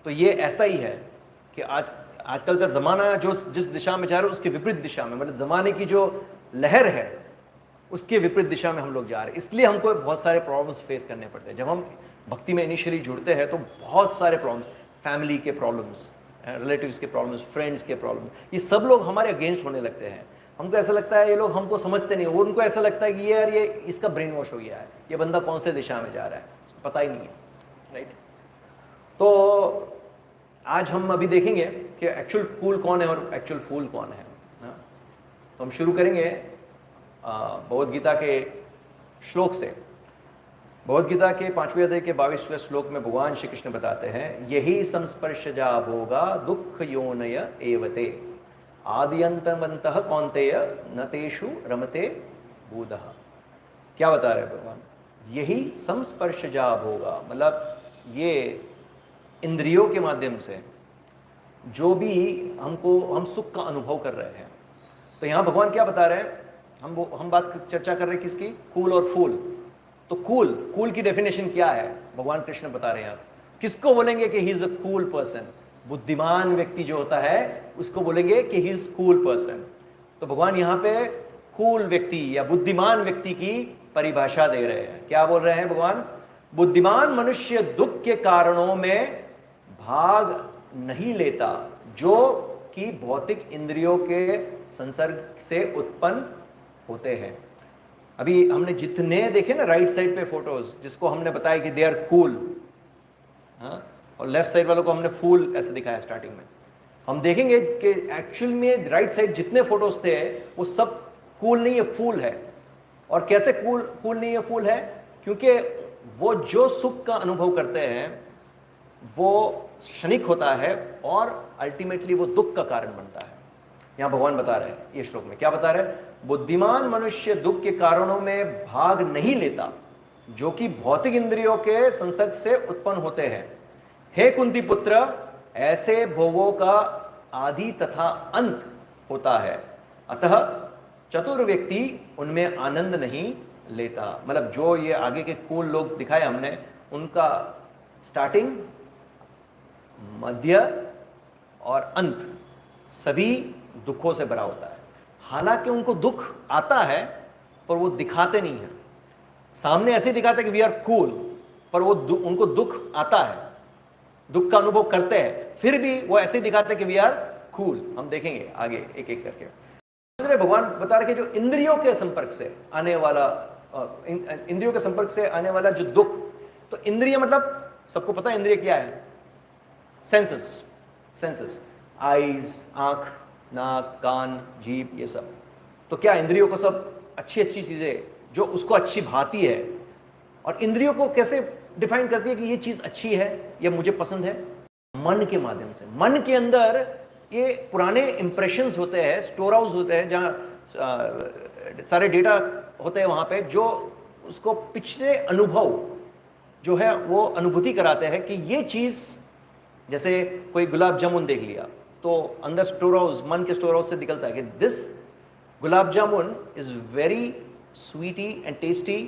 तो ये ऐसा ही है कि आजकल का ज़माना जो जिस दिशा में जा रहा है उसके विपरीत दिशा में, मतलब ज़माने की जो लहर है उसके विपरीत दिशा में हम लोग जा रहे हैं। इसलिए हमको बहुत सारे प्रॉब्लम्स फेस करने पड़ते हैं। जब हम भक्ति में इनिशियली जुड़ते हैं तो बहुत सारे प्रॉब्लम्स, फैमिली के प्रॉब्लम्स, रिलेटिव्स के प्रॉब्लम्स, फ्रेंड्स के प्रॉब्लम, ये सब लोग हमारे अगेंस्ट होने लगते हैं। हमको ऐसा लगता है ये लोग हमको समझते नहीं, और उनको ऐसा लगता है कि ये यार ये इसका ब्रेन वॉश हो गया है, ये बंदा कौन से दिशा में जा रहा है, उसको पता ही नहीं है, राइट? तो आज हम अभी देखेंगे कि एक्चुअल कूल कौन है और एक्चुअल फूल कौन है। तो हम शुरू करेंगे भगवद गीता के श्लोक से। भगवद गीता के 5वें अध्याय के 22वें श्लोक में भगवान श्री कृष्ण बताते हैं, यही संस्पर्शजा भोगा दुख योनय एवते आद्यंतमंतः कौन्तेय न तेषु रमते बूधः। क्या बता रहे भगवान? यही संस्पर्शजा भोगा, मतलब ये इंद्रियों के माध्यम से जो भी हम सुख का अनुभव कर रहे हैं। तो यहाँ भगवान क्या बता रहे हैं? हम बात चर्चा कर रहे हैं किसकी? कूल और फूल। तो कूल की डेफिनेशन क्या है? भगवान कृष्ण बता रहे हैं। आप किसको बोलेंगे कि ही इज अ कूल पर्सन? बुद्धिमान व्यक्ति जो होता है उसको बोलेंगे कि ही इज कूल पर्सन। तो भगवान यहाँ पे कूल व्यक्ति या बुद्धिमान व्यक्ति की परिभाषा दे रहे हैं। क्या बोल रहे हैं भगवान? बुद्धिमान मनुष्य दुख के कारणों में भाग नहीं लेता जो कि भौतिक इंद्रियों के संसर्ग से उत्पन्न होते हैं। अभी हमने जितने देखे ना राइट साइड पे फोटोज, जिसको हमने बताया कि दे आर कूल, और लेफ्ट साइड वालों को हमने फूल ऐसे दिखाया स्टार्टिंग में। हम देखेंगे कि एक्चुअल में राइट साइड जितने फोटोज थे वो सब कूल नहीं है, फूल है। और कैसे कूल नहीं है, फूल है? क्योंकि वो जो सुख का अनुभव करते हैं वो क्षणिक होता है और अल्टीमेटली वो दुख का कारण बनता है। यहां भगवान बता रहे हैं ये श्लोक में, क्या बता रहे हैं? बुद्धिमान मनुष्य दुख के कारणों में भाग नहीं लेता जो कि भौतिक इंद्रियों के संसर्ग से उत्पन्न होते हैं। हे कुंती पुत्र, ऐसे भोगों का आदि तथा अंत होता है, अतः चतुर व्यक्ति उनमें आनंद नहीं लेता। मतलब जो ये आगे के कूल लोग दिखाए हमने, उनका स्टार्टिंग, मध्य और अंत सभी दुखों से भरा होता है। हालांकि उनको दुख आता है पर वो दिखाते नहीं है। सामने ऐसे दिखाते हैं कि वी आर कूल, पर वो उनको दुख आता है, दुख का अनुभव करते हैं, फिर भी वो ऐसे दिखाते हैं कि वी आर कूल। हम देखेंगे आगे एक एक करके। भगवान बता रहे कि जो इंद्रियों के संपर्क से आने वाला इंद्रियों के संपर्क से आने वाला जो दुख, तो इंद्रिय मतलब सबको पता है इंद्रिय क्या है? सेंसेस, आईज, आंख, नाक, कान, जीभ, ये सब। तो क्या इंद्रियों को सब अच्छी अच्छी चीज़ें जो उसको अच्छी भाती है, और इंद्रियों को कैसे डिफाइन करती है कि ये चीज़ अच्छी है या मुझे पसंद है? मन के माध्यम से। मन के अंदर ये पुराने इंप्रेशंस होते हैं, स्टोर हाउस होते हैं, जहाँ सारे डेटा होते हैं वहाँ पे, जो उसको पिछले अनुभव जो है वो अनुभूति कराते हैं कि ये चीज़, जैसे कोई गुलाब जामुन देख लिया तो अंदर स्टोर हाउस, मन के स्टोर हाउस से निकलता है कि this gulab jamun is very sweety and tasty,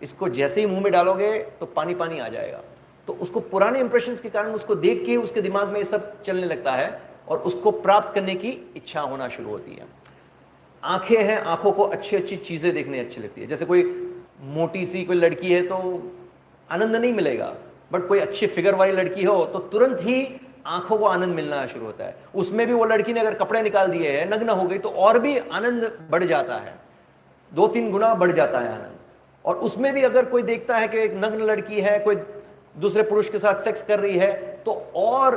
इसको जैसे ही मुंह में डालोगे तो पानी पानी आ जाएगा। तो उसको पुराने इंप्रेशंस के कारण उसको देख के उसके दिमाग में ये सब चलने लगता है और उसको प्राप्त करने की इच्छा होना शुरू होती है। आंखें हैं, आंखों को अच्छी अच्छी चीज़ें देखने अच्छी लगती है। जैसे कोई मोटी सी कोई लड़की है तो आनंद नहीं मिलेगा, बट कोई अच्छी फिगर वाली लड़की हो तो तुरंत ही आंखों को आनंद मिलना शुरू होता है। उसमें भी वो लड़की ने अगर कपड़े निकाल दिए हैं, नग्न हो गई, तो और भी आनंद बढ़ जाता है, 2-3 गुना बढ़ जाता है आनंद। और उसमें भी अगर कोई देखता है कि एक नग्न लड़की है, कोई दूसरे पुरुष के साथ सेक्स कर रही है, तो और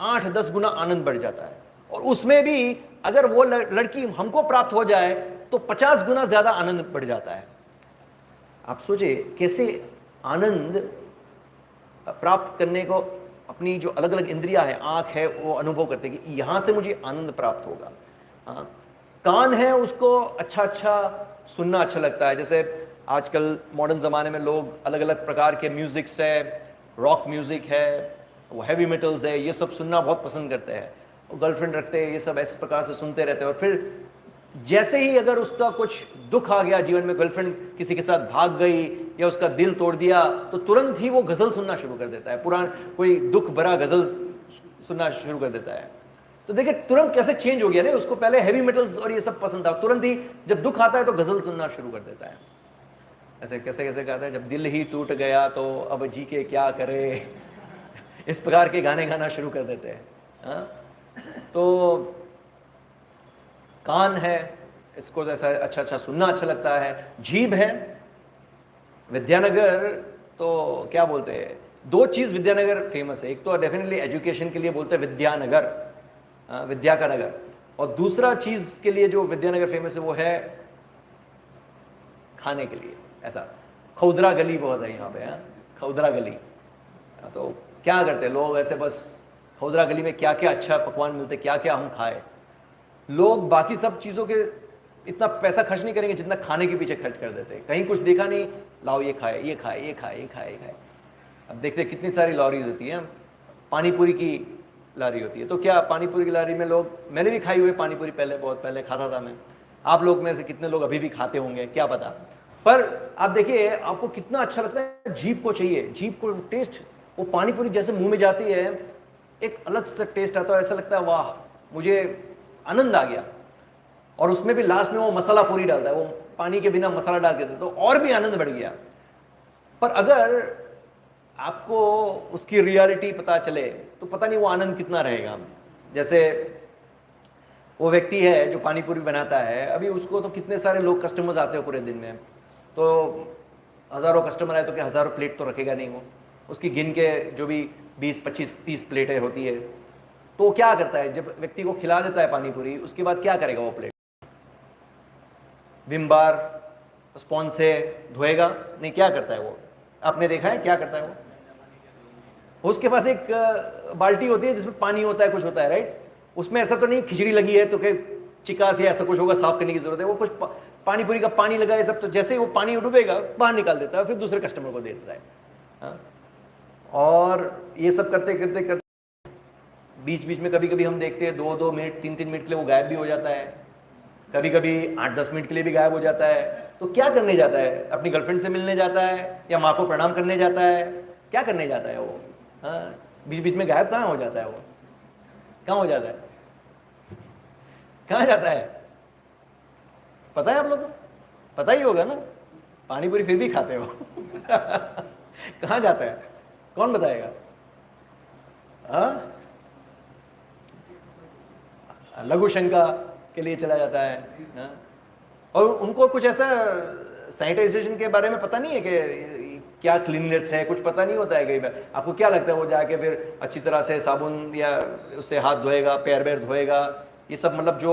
8-10 गुना आनंद बढ़ जाता है। और उसमें भी अगर वो लड़की हमको प्राप्त हो जाए तो 50 गुना ज्यादा आनंद बढ़ जाता है। आप सोचिए कैसे आनंद प्राप्त करने को अपनी जो अलग अलग इंद्रियां है, आंख है, वो अनुभव करते हैं कि यहां से मुझे आनंद प्राप्त होगा। हाँ, कान है, उसको अच्छा अच्छा सुनना अच्छा लगता है। जैसे आजकल मॉडर्न ज़माने में लोग अलग अलग प्रकार के म्यूज़िक्स है, रॉक म्यूज़िक है, वो हैवी मेटल्स है, ये सब सुनना बहुत पसंद करते हैं। वो गर्लफ्रेंड रखते हैं, ये सब इस प्रकार से सुनते रहते हैं। और फिर जैसे ही अगर उसका कुछ दुख आ गया जीवन में, गर्लफ्रेंड किसी के साथ भाग गई या उसका दिल तोड़ दिया, तो तुरंत ही वो गज़ल सुनना शुरू कर देता है, पुराना कोई दुख भरा गज़ल सुनना शुरू कर देता है। तो देखिए तुरंत कैसे चेंज हो गया ना, उसको पहले हैवी मेटल्स और ये सब पसंद था, तुरंत ही जब दुख आता है तो गज़ल सुनना शुरू कर देता है। ऐसे कैसे कैसे कहता है, जब दिल ही टूट गया तो अब जी के क्या करे, इस प्रकार के गाने गाना शुरू कर देते हैं। हाँ? तो कान है, इसको जैसा अच्छा अच्छा सुनना अच्छा लगता है। जीभ है, विद्यानगर तो क्या बोलते हैं, 2 चीज़ विद्यानगर फेमस है। एक तो डेफिनेटली एजुकेशन के लिए बोलते हैं विद्यानगर, विद्या का नगर, और दूसरा चीज़ के लिए जो विद्यानगर फेमस है वो है खाने के लिए। ऐसा खौदरा गली बहुत है यहाँ पे, हाँ, खौदरा गली। तो क्या करते हैं लोग, ऐसे बस खौदरा गली में क्या क्या अच्छा पकवान मिलते, क्या क्या हम खाए। लोग बाकी सब चीज़ों के इतना पैसा खर्च नहीं करेंगे जितना खाने के पीछे खर्च कर देते हैं। कहीं कुछ देखा नहीं, लाओ ये खाए, ये खाए, ये खाए, ये खाए, ये खाए। अब देखते हैं कितनी सारी लॉरीज होती हैं, पानीपुरी की लारी होती है। तो क्या पानीपुरी की लारी में लोग, मैंने भी खाई हुई पानीपुरी, पहले बहुत पहले खाता था मैं। आप लोग में से कितने लोग अभी भी खाते होंगे क्या पता, पर आप देखिए आपको कितना अच्छा लगता है। जीभ को चाहिए, जीभ को टेस्ट, वो पानीपुरी जैसे मुंह में जाती है एक अलग सा टेस्ट आता है, ऐसा लगता है वाह मुझे आनंद आ गया। और उसमें भी लास्ट में वो मसाला पूरी डालता है, वो पानी के बिना मसाला डाल के देता है, तो और भी आनंद बढ़ गया। पर अगर आपको उसकी रियलिटी पता चले तो पता नहीं वो आनंद कितना रहेगा। जैसे वो व्यक्ति है जो पानीपुरी बनाता है, अभी उसको तो कितने सारे लोग कस्टमर्स आते हो पूरे दिन में, तो हज़ारों कस्टमर आए तो क्या हज़ारों प्लेट तो रखेगा नहीं वो, उसकी गिन के जो भी 20, 25, 30 प्लेटें होती है, तो वो क्या करता है, जब व्यक्ति को खिला देता है पानीपुरी, उसके बाद क्या करेगा वो प्लेट, विम बार स्पॉन्ज से धोएगा नहीं, क्या करता है वो, आपने देखा है क्या करता है वो? उसके पास एक बाल्टी होती है जिसमें पानी होता है, कुछ होता है, राइट। उसमें ऐसा तो नहीं खिचड़ी लगी है तो कि चिकास या ऐसा कुछ होगा, साफ करने की जरूरत है, वो कुछ पानीपुरी का पानी लगा है सब, तो जैसे ही वो पानी डूबेगा बाहर निकाल देता है, फिर दूसरे कस्टमर को दे देता है। हाँ? और ये सब करते करते करते बीच बीच में कभी कभी हम देखते हैं 2-2 मिनट 3-3 मिनट के लिए वो गायब भी हो जाता है, कभी कभी 8-10 मिनट के लिए भी गायब हो जाता है। तो क्या करने जाता है, अपनी गर्लफ्रेंड से मिलने जाता है या माँ को प्रणाम करने जाता है, क्या करने जाता है वो? हाँ, बीच बीच में गायब कहाँ हो जाता है वो, कहाँ हो जाता है, कहाँ जाता है? पता है आप लोग को? पता ही होगा ना, पानीपुरी फिर भी खाते हो कहाँ जाता है, कौन बताएगा? हाँ, लघु शंका के लिए चला जाता है। हाँ? और उनको कुछ ऐसा सैनिटाइजेशन के बारे में पता नहीं है कि क्या क्लीननेस है, कुछ पता नहीं होता है। कई बार आपको क्या लगता है वो जाके फिर अच्छी तरह से साबुन या उससे हाथ धोएगा, पैर बैर धोएगा, ये सब मतलब जो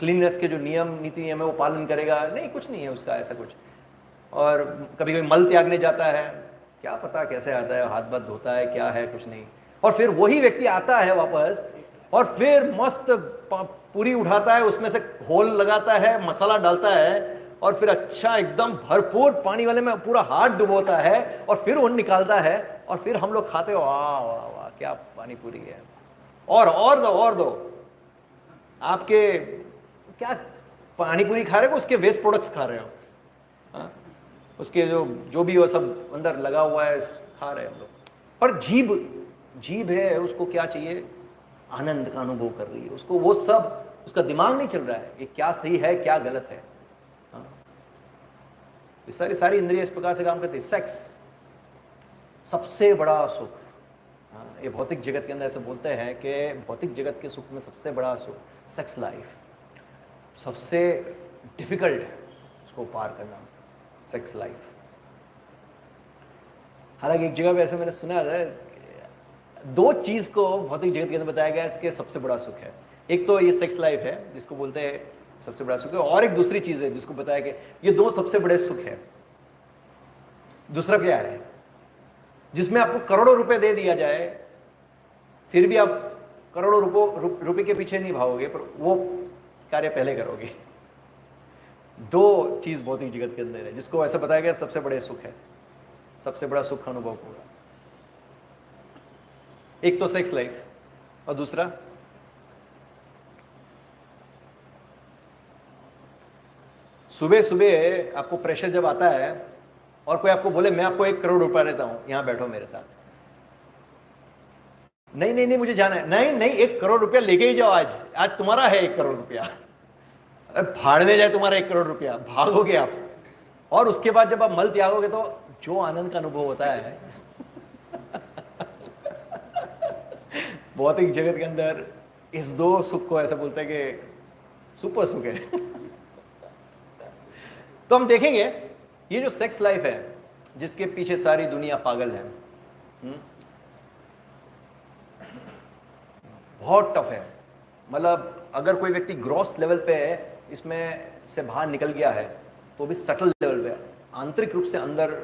क्लीननेस के जो नियम नीति नियम है वो पालन करेगा, नहीं, कुछ नहीं है उसका ऐसा कुछ। और कभी कभी मल त्यागने जाता है, क्या पता कैसे आता है, हाथ बात धोता है, क्या है, कुछ नहीं। और फिर वही व्यक्ति आता है वापस और फिर मस्त पूरी उठाता है, उसमें से होल लगाता है, मसाला डालता है और फिर अच्छा एकदम भरपूर पानी वाले में पूरा हाथ डुबोता है और फिर वो निकालता है और फिर हम लोग खाते हो, वाह वाह वाह क्या पानी पूरी है, और दो। आपके क्या पानी पूरी खा रहे हो, उसके वेस्ट प्रोडक्ट्स खा रहे हो, हाँ? उसके जो भी वो सब अंदर लगा हुआ है खा रहे हैं हम लोग। पर जीभ है, उसको क्या चाहिए, आनंद का अनुभव कर रही है, उसको वो सब, उसका दिमाग नहीं चल रहा है ये क्या सही है क्या गलत है। हाँ? ये सारी इंद्रिय इस प्रकार से काम करती है। सेक्स सबसे बड़ा सुख। हाँ, ये भौतिक जगत के अंदर ऐसे बोलते हैं कि भौतिक जगत के सुख में सबसे बड़ा सुख सेक्स लाइफ, सबसे डिफिकल्ट है उसको पार करना, सेक्स लाइफ। हालांकि एक जगह पे ऐसे मैंने सुना है, दो चीज को भौतिक जगत के अंदर बताया गया है इसके सबसे बड़ा सुख है। एक तो ये सेक्स लाइफ है जिसको बोलते हैं सबसे बड़ा सुख है, और एक दूसरी चीज है जिसको बताया कि ये दो सबसे बड़े सुख है। दूसरा क्या है, जिसमें आपको करोड़ों रुपए दे दिया जाए फिर भी आप करोड़ों रुपए के पीछे नहीं भागोगे, पर वो कार्य पहले करोगे। दो चीज भौतिक जगत के अंदर है जिसको ऐसा बताया गया सबसे बड़े सुख है, सबसे बड़ा सुख अनुभव होगा। एक तो सेक्स लाइफ और दूसरा सुबह सुबह आपको प्रेशर जब आता है और कोई आपको बोले मैं आपको 1 करोड़ रुपया देता हूं, यहां बैठो मेरे साथ। नहीं मुझे जाना है, नहीं 1 करोड़ रुपया लेके ही जाओ, आज तुम्हारा है 1 करोड़ रुपया। अरे भाड़ में जाए तुम्हारा 1 करोड़ रुपया, भागोगे आप। और उसके बाद जब आप मल त्यागोगे तो जो आनंद का अनुभव होता है भौतिक जगत के अंदर, इस दो सुख को ऐसा बोलते हैं कि सुपर सुख है। तो हम देखेंगे ये जो सेक्स लाइफ है जिसके पीछे सारी दुनिया पागल है, बहुत टफ है। मतलब अगर कोई व्यक्ति ग्रॉस लेवल पे इसमें से बाहर निकल गया है तो भी सटल लेवल पे आंतरिक रूप से अंदर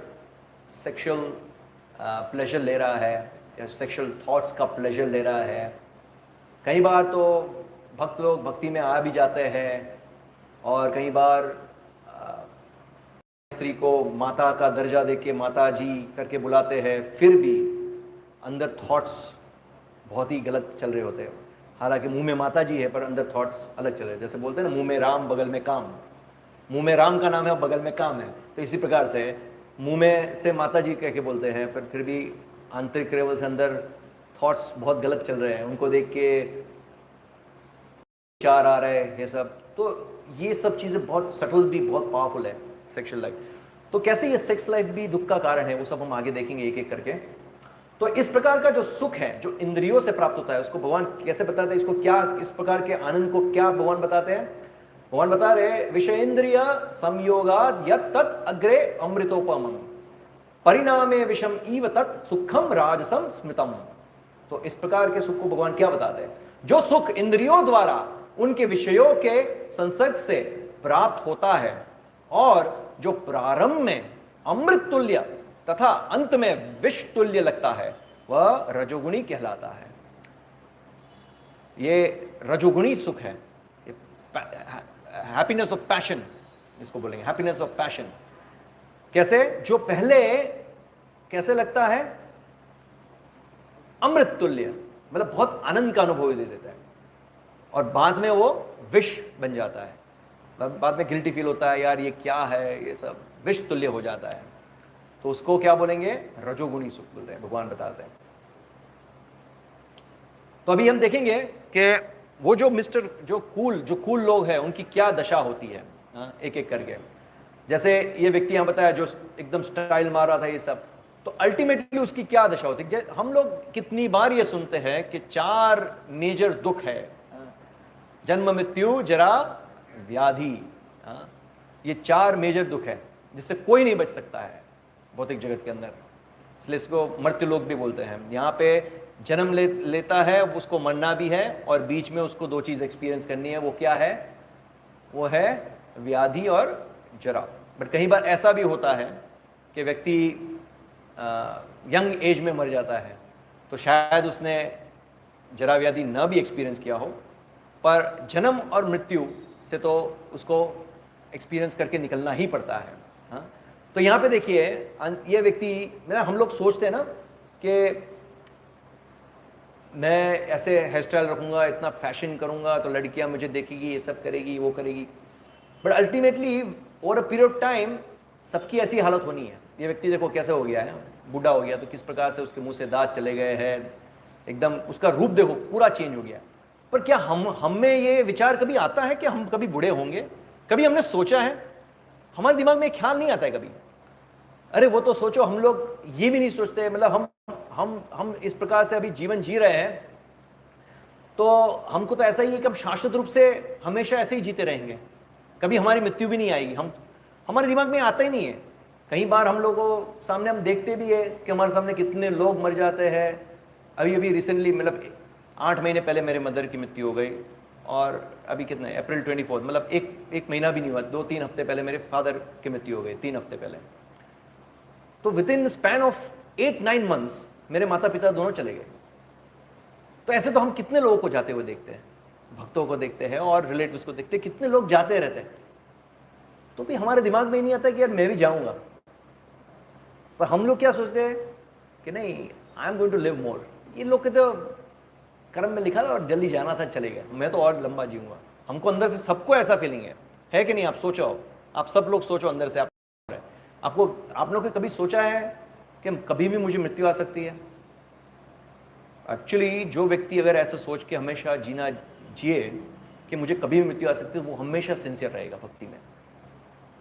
सेक्सुअल प्लेजर ले रहा है या सेक्सुअल थॉट्स का प्लेजर ले रहा है। कई बार तो भक्त लोग भक्ति में आ भी जाते हैं और कई बार स्त्री को माता का दर्जा देके माता जी करके बुलाते हैं, फिर भी अंदर थॉट्स बहुत ही गलत चल रहे होते हैं। हालांकि मुंह में माता जी है पर अंदर थॉट्स अलग चल रहे हैं। जैसे बोलते हैं ना, मुंह में राम बगल में काम, मुंह में राम का नाम है और बगल में काम है। तो इसी प्रकार से मुंह में से माता जी कह के बोलते हैं पर फिर भी आंतरिक लेवल से अंदर थॉट्स बहुत गलत चल रहे हैं, उनको देख के विचार आ रहे हैं ये सब। तो ये सब चीज़ें बहुत सटल भी बहुत पावरफुल है सेक्सुअल लाइफ। तो कैसे ये सेक्स लाइफ भी दुख का कारण है वो सब हम आगे देखेंगे एक एक करके। तो इस प्रकार का जो सुख है जो इंद्रियों से प्राप्त होता है उसको भगवान कैसे बताते हैं, इसको क्या, इस प्रकार के आनंद को क्या भगवान बताते हैं। भगवान बता रहे विषयेंद्रिय संयोगाद यत् तत् अग्रे अमृतोपमं परिणामे विषम इव तत् सुखम राजसम स्मृतम। तो इस प्रकार के सुख को भगवान क्या बताते हैं, जो सुख इंद्रियों द्वारा उनके विषयों के संसर्ग से प्राप्त होता है और जो प्रारंभ में अमृत तुल्य तथा अंत में विष तुल्य लगता है वह रजोगुणी कहलाता है। ये रजोगुणी सुख है, हैप्पीनेस ऑफ पैशन इसको बोलेंगे, हैप्पीनेस ऑफ पैशन। कैसे, जो पहले कैसे लगता है अमृत तुल्य, मतलब बहुत आनंद का अनुभव दे देता है और बाद में वो विष बन जाता है, बाद में गिल्टी फील होता है, यार ये क्या है, ये सब विष तुल्य हो जाता है। तो उसको क्या बोलेंगे, रजोगुणी सुख बोलते हैं, भगवान बताते हैं। तो अभी हम देखेंगे कि वो जो कूल लोग हैं उनकी क्या दशा होती है, एक एक करके। जैसे ये व्यक्ति यहां बताया जो एकदम स्टाइल मार रहा था ये सब, तो अल्टीमेटली उसकी क्या दशा होती है। हम लोग कितनी बार ये सुनते हैं कि 4 मेजर दुख है, जन्म मृत्यु जरा व्याधि, ये 4 मेजर दुख है जिससे कोई नहीं बच सकता है भौतिक जगत के अंदर, इसलिए इसको मर्त्य लोक भी बोलते हैं। यहाँ पे जन्म लेता है, उसको मरना भी है, और बीच में उसको दो चीज़ एक्सपीरियंस करनी है। वो क्या है? वो है व्याधि और जरा। बट कई बार ऐसा भी होता है कि व्यक्ति यंग एज में मर जाता है, तो शायद उसने जरा व्याधि न भी एक्सपीरियंस किया हो, पर जन्म और मृत्यु से तो उसको एक्सपीरियंस करके निकलना ही पड़ता है। हाँ, तो यहाँ पे देखिए, ये व्यक्ति, हम लोग सोचते हैं ना कि मैं ऐसे हेयर स्टाइल रखूँगा, इतना फैशन करूँगा तो लड़कियाँ मुझे देखेगी, ये सब करेगी, वो करेगी। But ultimately over a period of time सबकी ऐसी हालत होनी है। ये व्यक्ति देखो कैसे हो गया है, बूढ़ा हो गया, तो किस प्रकार से उसके मुंह से दांत चले गए हैं, एकदम उसका रूप देखो पूरा चेंज हो गया। पर क्या हम में ये विचार कभी आता है कि हम कभी बूढ़े होंगे? कभी हमने सोचा है? हमारे दिमाग में ख्याल नहीं आता है कभी। अरे वो तो सोचो, हम लोग ये भी नहीं सोचते, मतलब हम इस प्रकार से अभी जीवन जी रहे हैं, तो हमको तो ऐसा ही है कि हम शाश्वत रूप से हमेशा ऐसे ही जीते रहेंगे, कभी हमारी मृत्यु भी नहीं आएगी। हमारे दिमाग में आता ही नहीं है। कई बार हम लोगों सामने हम देखते भी है कि हमारे सामने कितने लोग मर जाते हैं। अभी रिसेंटली, मतलब 8 महीने पहले मेरे मदर की मृत्यु हो गई, और अभी कितना अप्रैल 24, मतलब एक महीना भी नहीं हुआ, 2-3 हफ्ते पहले मेरे फादर की मृत्यु हो गई, 3 हफ्ते पहले। तो with in span of 8-9 months मेरे माता पिता दोनों चले गए। तो ऐसे तो हम कितने लोगों को जाते हुए देखते हैं, भक्तों को देखते हैं और रिलेटिव्स को देखते हैं, कितने लोग जाते रहते हैं, तो भी हमारे दिमाग में ही नहीं आता कि यार मैं भी जाऊंगा। पर हम लोग क्या सोचते हैं कि नहीं, I am going to live more. ये लोग के तो कर्म में लिखा था और जल्दी जाना था, चले गए, मैं तो और लंबा जीऊंगा। हमको अंदर से सबको ऐसा फीलिंग है कि नहीं? आप सोचो, आप सब लोग सोचो अंदर से, आप लोग ने कभी सोचा है कि कभी भी मुझे मृत्यु आ सकती है? एक्चुअली जो व्यक्ति अगर ऐसा सोच के हमेशा जीना जिए कि मुझे कभी भी मृत्यु आ सकती है, वो हमेशा सिंसियर रहेगा भक्ति में।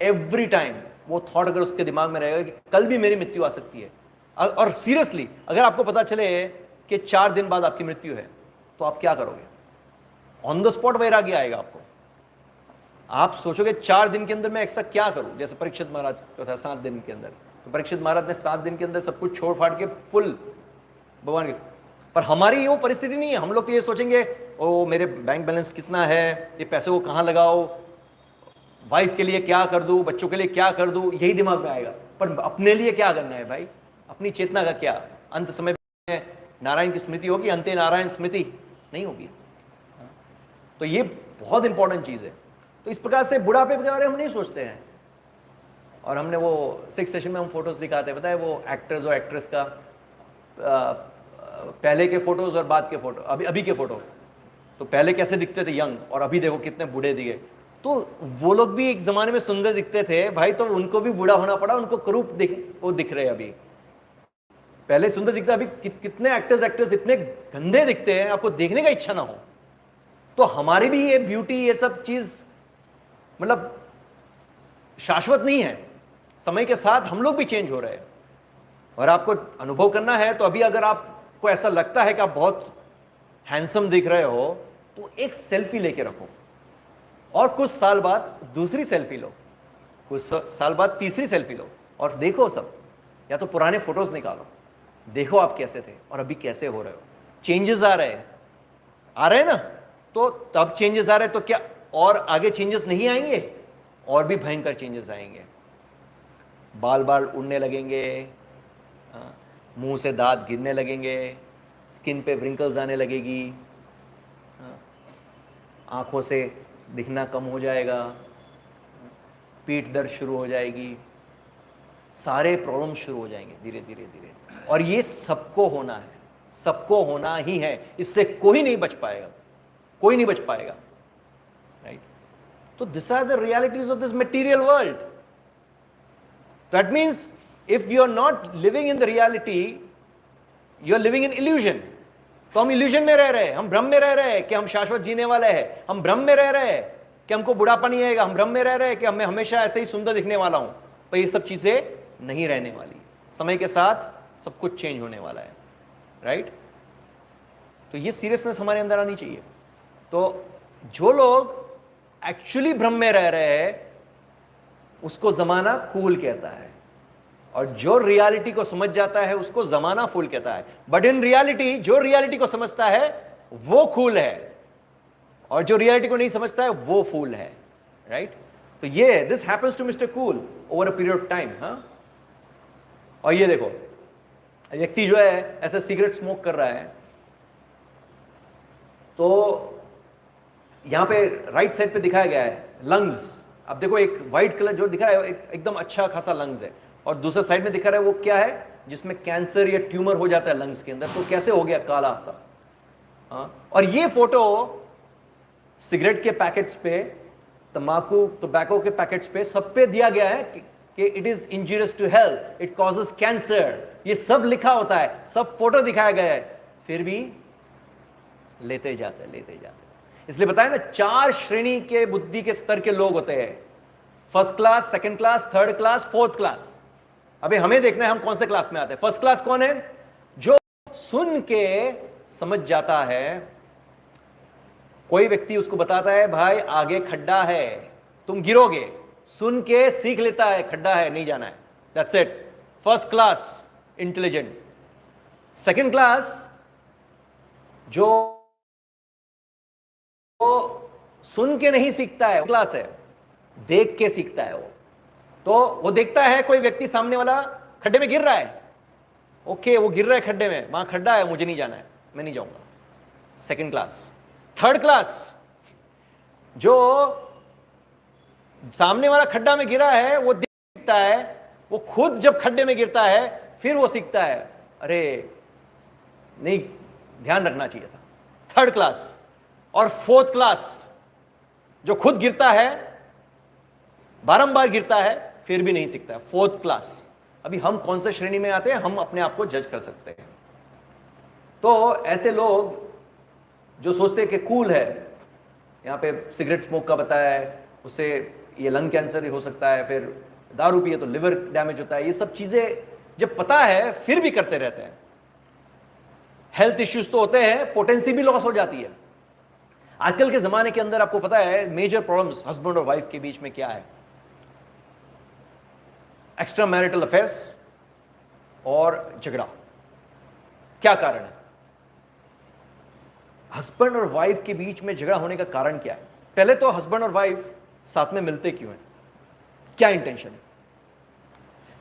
एवरी टाइम वो थॉट अगर उसके दिमाग में रहेगा कि कल भी मेरी मृत्यु आ सकती है, और सीरियसली अगर आपको पता चले कि 4 दिन बाद आपकी मृत्यु है, तो आप क्या करोगे? ऑन द स्पॉट वैराग्य आएगा आपको। आप सोचोगे 4 दिन के अंदर मैं ऐसा क्या करूं? जैसे परीक्षित महाराज को था 7 दिन के अंदर, तो परीक्षित महाराज ने 7 दिन के अंदर सब कुछ छोड़ फाड़ के फुल भगवान के। पर हमारी वो परिस्थिति नहीं है। हम लोग तो ये सोचेंगे, ओ मेरे बैंक बैलेंस कितना है, ये पैसे को कहाँ लगाओ, वाइफ के लिए क्या कर दूं, बच्चों के लिए क्या कर दूं, यही दिमाग में आएगा। पर अपने लिए क्या करना है भाई? अपनी चेतना का क्या? अंत समय में नारायण की स्मृति होगी, अंते नारायण स्मृति नहीं होगी। तो ये बहुत इंपॉर्टेंट चीज है। तो इस प्रकार से बुढ़ापे के बारे में हम नहीं सोचते हैं। और हमने वो 6th सेशन में हम फोटोज दिखाते हैं, बताए वो एक्टर्स और एक्ट्रेस का पहले के फोटोज और बाद के फोटो, अभी के फोटो। तो पहले कैसे दिखते थे यंग, और अभी देखो कितने बूढ़े दिखे। तो वो लोग भी एक जमाने में सुंदर दिखते थे भाई, तो उनको भी बूढ़ा होना पड़ा, उनको करूप वो दिख रहे हैं अभी। पहले सुंदर दिखता, अभी कितने एक्टर्स इतने गंदे दिखते हैं, आपको देखने का इच्छा ना हो। तो हमारी भी ये ब्यूटी, ये सब चीज मतलब शाश्वत नहीं है। समय के साथ हम लोग भी चेंज हो रहे हैं, और आपको अनुभव करना है। तो अभी अगर आपको ऐसा लगता है कि आप बहुत हैंडसम दिख रहे हो, तो एक सेल्फी लेके रखो, और कुछ साल बाद दूसरी सेल्फी लो, कुछ साल बाद तीसरी सेल्फी लो, और देखो सब, या तो पुराने फोटोज निकालो, देखो आप कैसे थे और अभी कैसे हो रहे हो। चेंजेस आ रहे हैं ना? तो तब चेंजेस आ रहे हैं, तो क्या और आगे चेंजेस नहीं आएंगे? और भी भयंकर चेंजेस आएंगे। बाल उड़ने लगेंगे, मुंह से दांत गिरने लगेंगे, स्किन पे व्रिंकल्स आने लगेगी, आंखों से दिखना कम हो जाएगा, पीठ दर्द शुरू हो जाएगी, सारे प्रॉब्लम शुरू हो जाएंगे धीरे धीरे धीरे। और ये सबको होना है, सबको होना ही है, इससे कोई नहीं बच पाएगा, कोई नहीं बच पाएगा, राइट? तो this are the realities of this material world. That means if you are not living in the reality, you are living in illusion. तो हम इल्यूजन में रह रहे हैं, हम भ्रम में रह रहे हैं कि हम शाश्वत जीने वाले हैं, हम भ्रम में रह रहे हैं कि हमको बुढ़ापा नहीं आएगा, हम भ्रम में रह रहे हैं कि मैं हमेशा ऐसे ही सुंदर दिखने वाला हूं। पर ये सब चीजें नहीं रहने वाली, समय के साथ सब कुछ चेंज होने वाला है, राइट? तो ये सीरियसनेस हमारे अंदर आनी चाहिए। तो जो लोग एक्चुअली भ्रम में रह रहे हैं, उसको जमाना कूल कहता है, और जो रियलिटी को समझ जाता है उसको जमाना फूल कहता है। बट इन रियलिटी जो रियलिटी को समझता है वो कूल है, और जो रियलिटी को नहीं समझता है वो फूल है, राइट? तो ये this happens to mister cool over a period of time. हाँ, और ये देखो, व्यक्ति जो है ऐसे सिगरेट स्मोक कर रहा है, तो यहां पे राइट साइड पे दिखाया गया है लंग्स। अब देखो, एक व्हाइट कलर जो दिखा रहा है एकदम अच्छा खासा लंग्स है, और दूसरे साइड में दिखा रहा है वो क्या है, जिसमें कैंसर या ट्यूमर हो जाता है लंग्स के अंदर। तो कैसे हो गया काला सा? हाँ, और ये फोटो सिगरेट के पैकेट्स पे, टोबैको के पैकेट्स पे, सब पे दिया गया है कि it is injurious to health, it causes cancer, ये सब लिखा होता है, सब फोटो दिखाया गया है, फिर भी लेते जाते हैं। इसलिए बताया ना, 4 श्रेणी के बुद्धि के स्तर के लोग होते हैं, first class, second class, third class, fourth class. अभी हमें देखना है हम कौन से क्लास में आते हैं। फर्स्ट क्लास कौन है? जो सुन के समझ जाता है। कोई व्यक्ति उसको बताता है भाई आगे खड्डा है, तुम गिरोगे, सुन के सीख लेता है खड्डा है, नहीं जाना है, that's it. First class intelligent. Second class जो सुन के नहीं सीखता है, क्लास है देख के सीखता है। वो देखता है कोई व्यक्ति सामने वाला खड्डे में गिर रहा है, ओके वो गिर रहा है खड्डे में, वहां खड्डा है, मुझे नहीं जाना है, मैं नहीं जाऊंगा, सेकंड क्लास। थर्ड क्लास जो सामने वाला खड्डा में गिरा है वो सीखता है, वो खुद जब खड्डे में गिरता है फिर वो सीखता है, अरे नहीं ध्यान रखना चाहिए था, थर्ड क्लास। और फोर्थ क्लास जो खुद गिरता है, बारंबार गिरता है, फिर भी नहीं सीखता है, फोर्थ क्लास। अभी हम कौन से श्रेणी में आते हैं, हम अपने आप को जज कर सकते हैं। तो ऐसे लोग जो सोचते हैं कि कूल है, यहां पे सिगरेट स्मोक का बताया है, उससे ये लंग कैंसर हो सकता है, फिर दारू पिए तो लिवर डैमेज होता है, ये सब चीजें जब पता है फिर भी करते रहते हैं। हेल्थ इश्यूज तो होते हैं, पोटेंसी भी लॉस हो जाती है। आजकल के जमाने के अंदर आपको पता है मेजर प्रॉब्लम्स हस्बैंड और वाइफ के बीच में क्या है? एक्स्ट्रा मैरिटल अफेयर्स और झगड़ा। क्या कारण है हस्बैंड और वाइफ के बीच में झगड़ा होने का? कारण क्या है? पहले तो हस्बैंड और वाइफ साथ में मिलते क्यों हैं? क्या इंटेंशन है?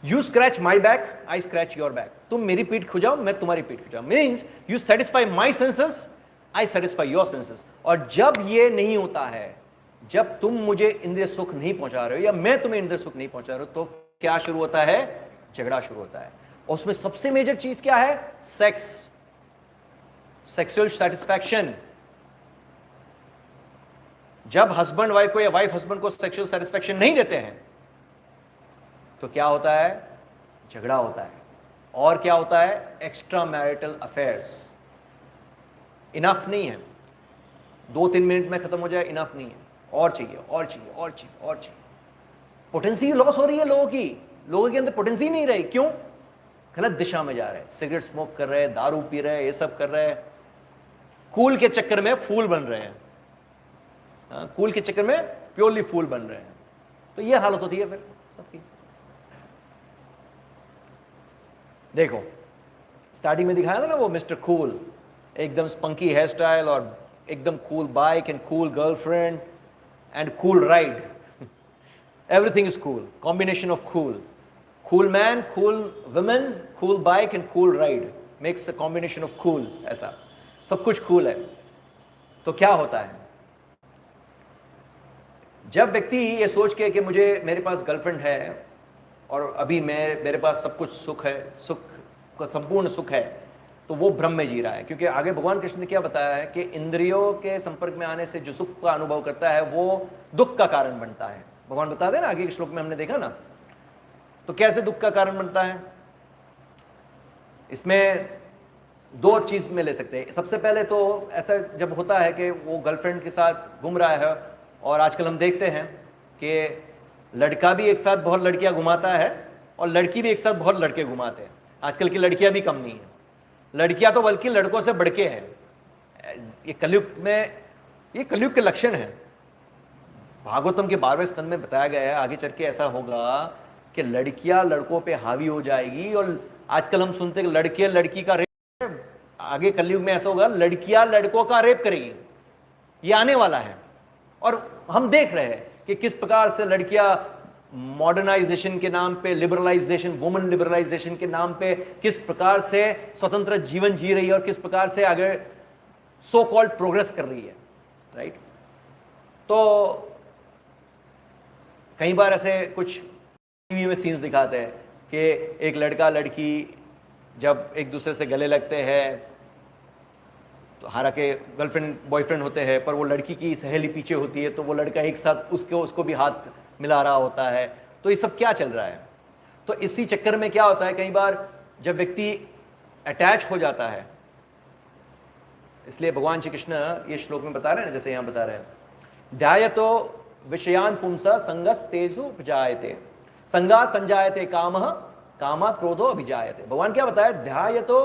You scratch my back, I scratch your back. तुम मेरी पीठ खुजाओ, मैं तुम्हारी पीठ खुजाऊं। Means you satisfy my senses, I satisfy your senses. और जब ये नहीं होता है, जब तुम मुझे इंद्रिय सुख नहीं पहुंचा रहे हो या मैं तुम्हें इंद्रिय सुख नहीं पहुंचा रहा हूं, तो क्या शुरू होता है? झगड़ा शुरू होता है। और उसमें सबसे मेजर चीज क्या है? Sex, sexual satisfaction. जब हस्बैंड वाइफ को या वाइफ हस्बैंड को सेक्सुअल सेटिस्फैक्शन नहीं देते हैं तो क्या होता है? झगड़ा होता है। और क्या होता है? Extra marital affairs. इनफ नहीं है, 2-3 मिनट में खत्म हो जाए, इनफ नहीं है, और चाहिए और चाहिए और चाहिए और चाहिए। पोटेंसी लॉस हो रही है लोगों के अंदर पोटेंसी नहीं रही। क्यों? गलत दिशा में जा रहे हैं, सिगरेट स्मोक कर रहे हैं, दारू पी रहे हैं, ये सब कर रहे हैं, कूल के चक्कर में फूल बन रहे हैं। कूल के चक्कर में प्योरली फूल बन रहे हैं। तो ये हालत होती है फिर सबकी। देखो स्टार्टिंग में दिखाया था ना वो मिस्टर कूल, एकदम स्पंकी हेयर स्टाइल और एकदम cool bike and cool girlfriend and cool ride. Everything is cool, combination of cool, cool man, cool women, cool bike and cool ride makes a combination of cool. ऐसा सब कुछ cool है। तो क्या होता है जब व्यक्ति ये सोच के कि मुझे मेरे पास गर्लफ्रेंड है और अभी मेरे पास सब कुछ सुख है, सुख का संपूर्ण सुख है, तो वो भ्रम में जी रहा है। क्योंकि आगे भगवान कृष्ण ने क्या बताया है कि इंद्रियों के संपर्क में आने से जो सुख का अनुभव करता है वो दुख का कारण बनता है। भगवान बताते हैं ना, आगे के श्लोक में हमने देखा ना। तो कैसे दुख का कारण बनता है? इसमें 2 चीज में ले सकते हैं। सबसे पहले तो ऐसा जब होता है कि वो गर्लफ्रेंड के साथ घूम रहा है, और आजकल हम देखते हैं कि लड़का भी एक साथ बहुत लड़कियां घुमाता है और लड़की भी एक साथ बहुत लड़के घुमाते हैं। आजकल की लड़कियां भी कम नहीं है, लड़कियां तो बल्कि लड़कों से बढ़ के हैं। ये कलयुग में, ये कलयुग के लक्षण है। भागवतम के 12वें स्कंद में बताया गया है आगे चल के ऐसा होगा कि लड़कियां लड़कों पे हावी हो जाएगी, और आजकल हम सुनते हैं कि लड़के लड़की का रेप, आगे कलयुग में ऐसा होगा लड़कियां लड़कों का रेप करेगी, ये आने वाला है। और हम देख रहे हैं कि किस प्रकार से लड़कियां मॉडर्नाइजेशन के नाम पे, लिबरलाइजेशन, वुमेन लिबरलाइजेशन के नाम पे किस प्रकार से स्वतंत्र जीवन जी रही है और किस प्रकार से आगे सो कॉल्ड प्रोग्रेस कर रही है, राइट। तो कई बार ऐसे कुछ टीवी में सीन्स दिखाते हैं कि एक लड़का लड़की जब एक दूसरे से गले लगते हैं, तो हालांकि गर्लफ्रेंड बॉयफ्रेंड होते हैं, पर वो लड़की की सहेली पीछे होती है, तो वो लड़का एक साथ उसको भी हाथ मिला रहा होता है। तो ये सब क्या चल रहा है? तो इसी चक्कर में क्या होता है, कई बार जब व्यक्ति अटैच हो जाता है, इसलिए भगवान श्री कृष्ण ये श्लोक में बता रहे हैं, जैसे यहां बता रहे हैं, ध्यायतो विषयान पुंसा संगस तेजु उपजायते संगात संजायते कामः कामात् क्रोधो अभिजायते। भगवान क्या बताया? ध्यायतो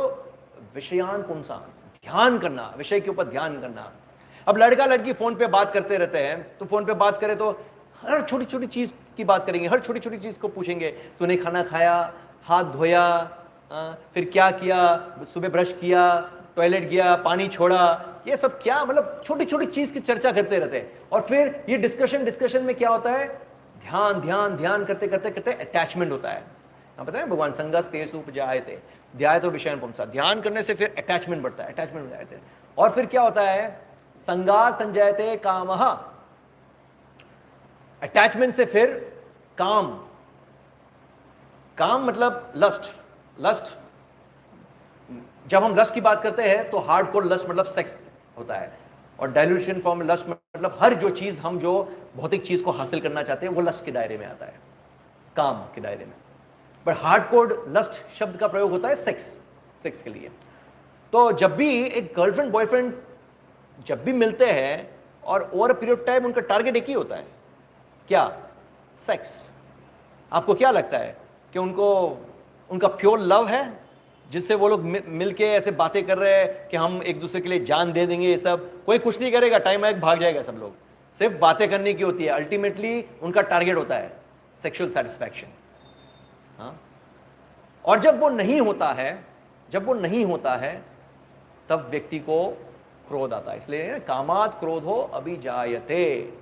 विषयान पुंसा, ध्यान करना, विषय के ऊपर ध्यान करना। अब लड़का लड़की फोन पे बात करते रहते हैं, तो फोन पे बात करें तो हर छोटी छोटी चीज की बात करेंगे, हर छोटी छोटी चीज को पूछेंगे, तूने खाना खाया, हाथ धोया, फिर क्या किया, सुबह ब्रश किया, टॉयलेट गया, पानी छोड़ा, ये सब क्या, मतलब छोटी छोटी चीज की चर्चा करते रहते हैं। और फिर ये डिस्कशन में क्या होता है, ध्यान ध्यान ध्यान करते करते करते अटैचमेंट होता है। आप पता है भगवान संगस तेजु उपजायते ध्यायतो विषयान पुंसा, ध्यान करने से फिर अटैचमेंट बढ़ता है, अटैचमेंट हो जाते हैं। और फिर क्या होता है, संगात संजायते कामः, अटैचमेंट से फिर काम, काम मतलब लस्ट। लस्ट, जब हम लस्ट की बात करते हैं तो हार्डकोर लस्ट मतलब सेक्स होता है, और डाइल्यूशन फॉर्म में लस्ट मतलब हर जो चीज हम जो भौतिक चीज को हासिल करना चाहते हैं वो लस्ट के दायरे में आता है, काम के दायरे में। पर हार्डकोर लस्ट शब्द का प्रयोग होता है सेक्स के लिए। तो जब भी एक गर्लफ्रेंड बॉयफ्रेंड जब भी मिलते हैं और ओवर पीरियड ऑफ टाइम उनका टारगेट एक ही होता है, क्या? सेक्स। आपको क्या लगता है कि उनका प्योर लव है जिससे वो लोग मिलके ऐसे बातें कर रहे हैं कि हम एक दूसरे के लिए जान दे देंगे? ये सब कोई कुछ नहीं करेगा, टाइम आएगा भाग जाएगा सब लोग, सिर्फ बातें करने की होती है। अल्टीमेटली उनका टारगेट होता है सेक्सुअल सेटिस्फैक्शन। हाँ, और जब वो नहीं होता है तब व्यक्ति को क्रोध आता है। इसलिए कामात् क्रोधो अभिजायते,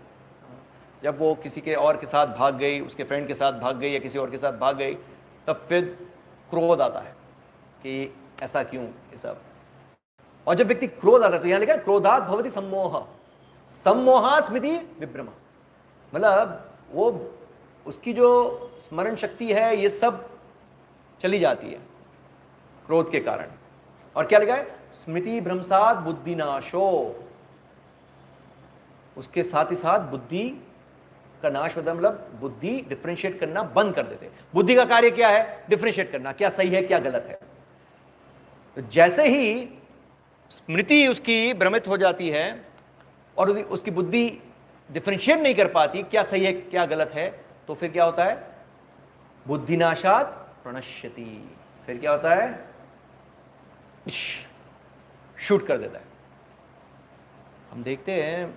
जब वो किसी के और के साथ भाग गई, उसके फ्रेंड के साथ भाग गई या किसी और के साथ भाग गई, तब फिर क्रोध आता है कि ऐसा क्यों, ये सब। और जब व्यक्ति क्रोध आता है तो यहां लिखा है क्रोधात् भवति सम्मोह, सम्मोहात् स्मृति विभ्रम, मतलब वो उसकी जो स्मरण शक्ति है ये सब चली जाती है क्रोध के कारण। और क्या लिखा है? स्मृति भ्रंशात् बुद्धिनाशो, उसके साथ ही साथ बुद्धि का नाश होता है, मतलब बुद्धि डिफरेंशिएट करना बंद कर देते। बुद्धि का कार्य क्या है? डिफरेंशिएट करना, क्या सही है क्या गलत है। तो जैसे ही स्मृति उसकी भ्रमित हो जाती है और उसकी बुद्धि डिफरेंशिएट नहीं कर पाती क्या सही है क्या गलत है, तो फिर क्या होता है? बुद्धिनाशात् प्रणश्यति, फिर क्या होता है? शूट कर देता है। हम देखते हैं,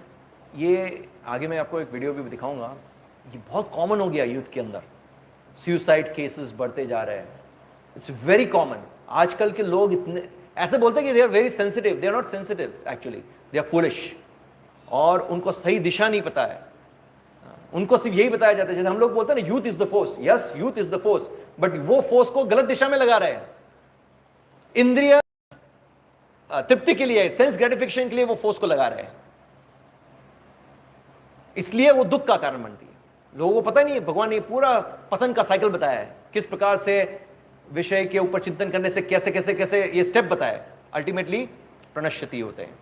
ये आगे मैं आपको एक वीडियो भी दिखाऊंगा, ये बहुत कॉमन हो गया यूथ के अंदर, सुसाइड केसेस बढ़ते जा रहे हैं, इट्स वेरी कॉमन। आजकल के लोग इतने ऐसे बोलते हैं कि they are very sensitive, they are not sensitive, actually they are foolish, और उनको सही दिशा नहीं पता है। उनको सिर्फ यही बताया जाता है, जैसे हम लोग बोलते हैं ना, youth is the force. Yes, youth is the force, but वो फोर्स को गलत दिशा में लगा रहे हैं, इंद्रिय तृप्ति के लिए, सेंस ग्रेटिफिकेशन के लिए वो फोर्स को लगा रहे हैं, इसलिए वो दुख का कारण बनती है। लोगों को पता नहीं है, भगवान ने पूरा पतन का साइकिल बताया है, किस प्रकार से विषय के ऊपर चिंतन करने से कैसे कैसे कैसे ये स्टेप बताया, अल्टीमेटली प्रणश्यति होते हैं।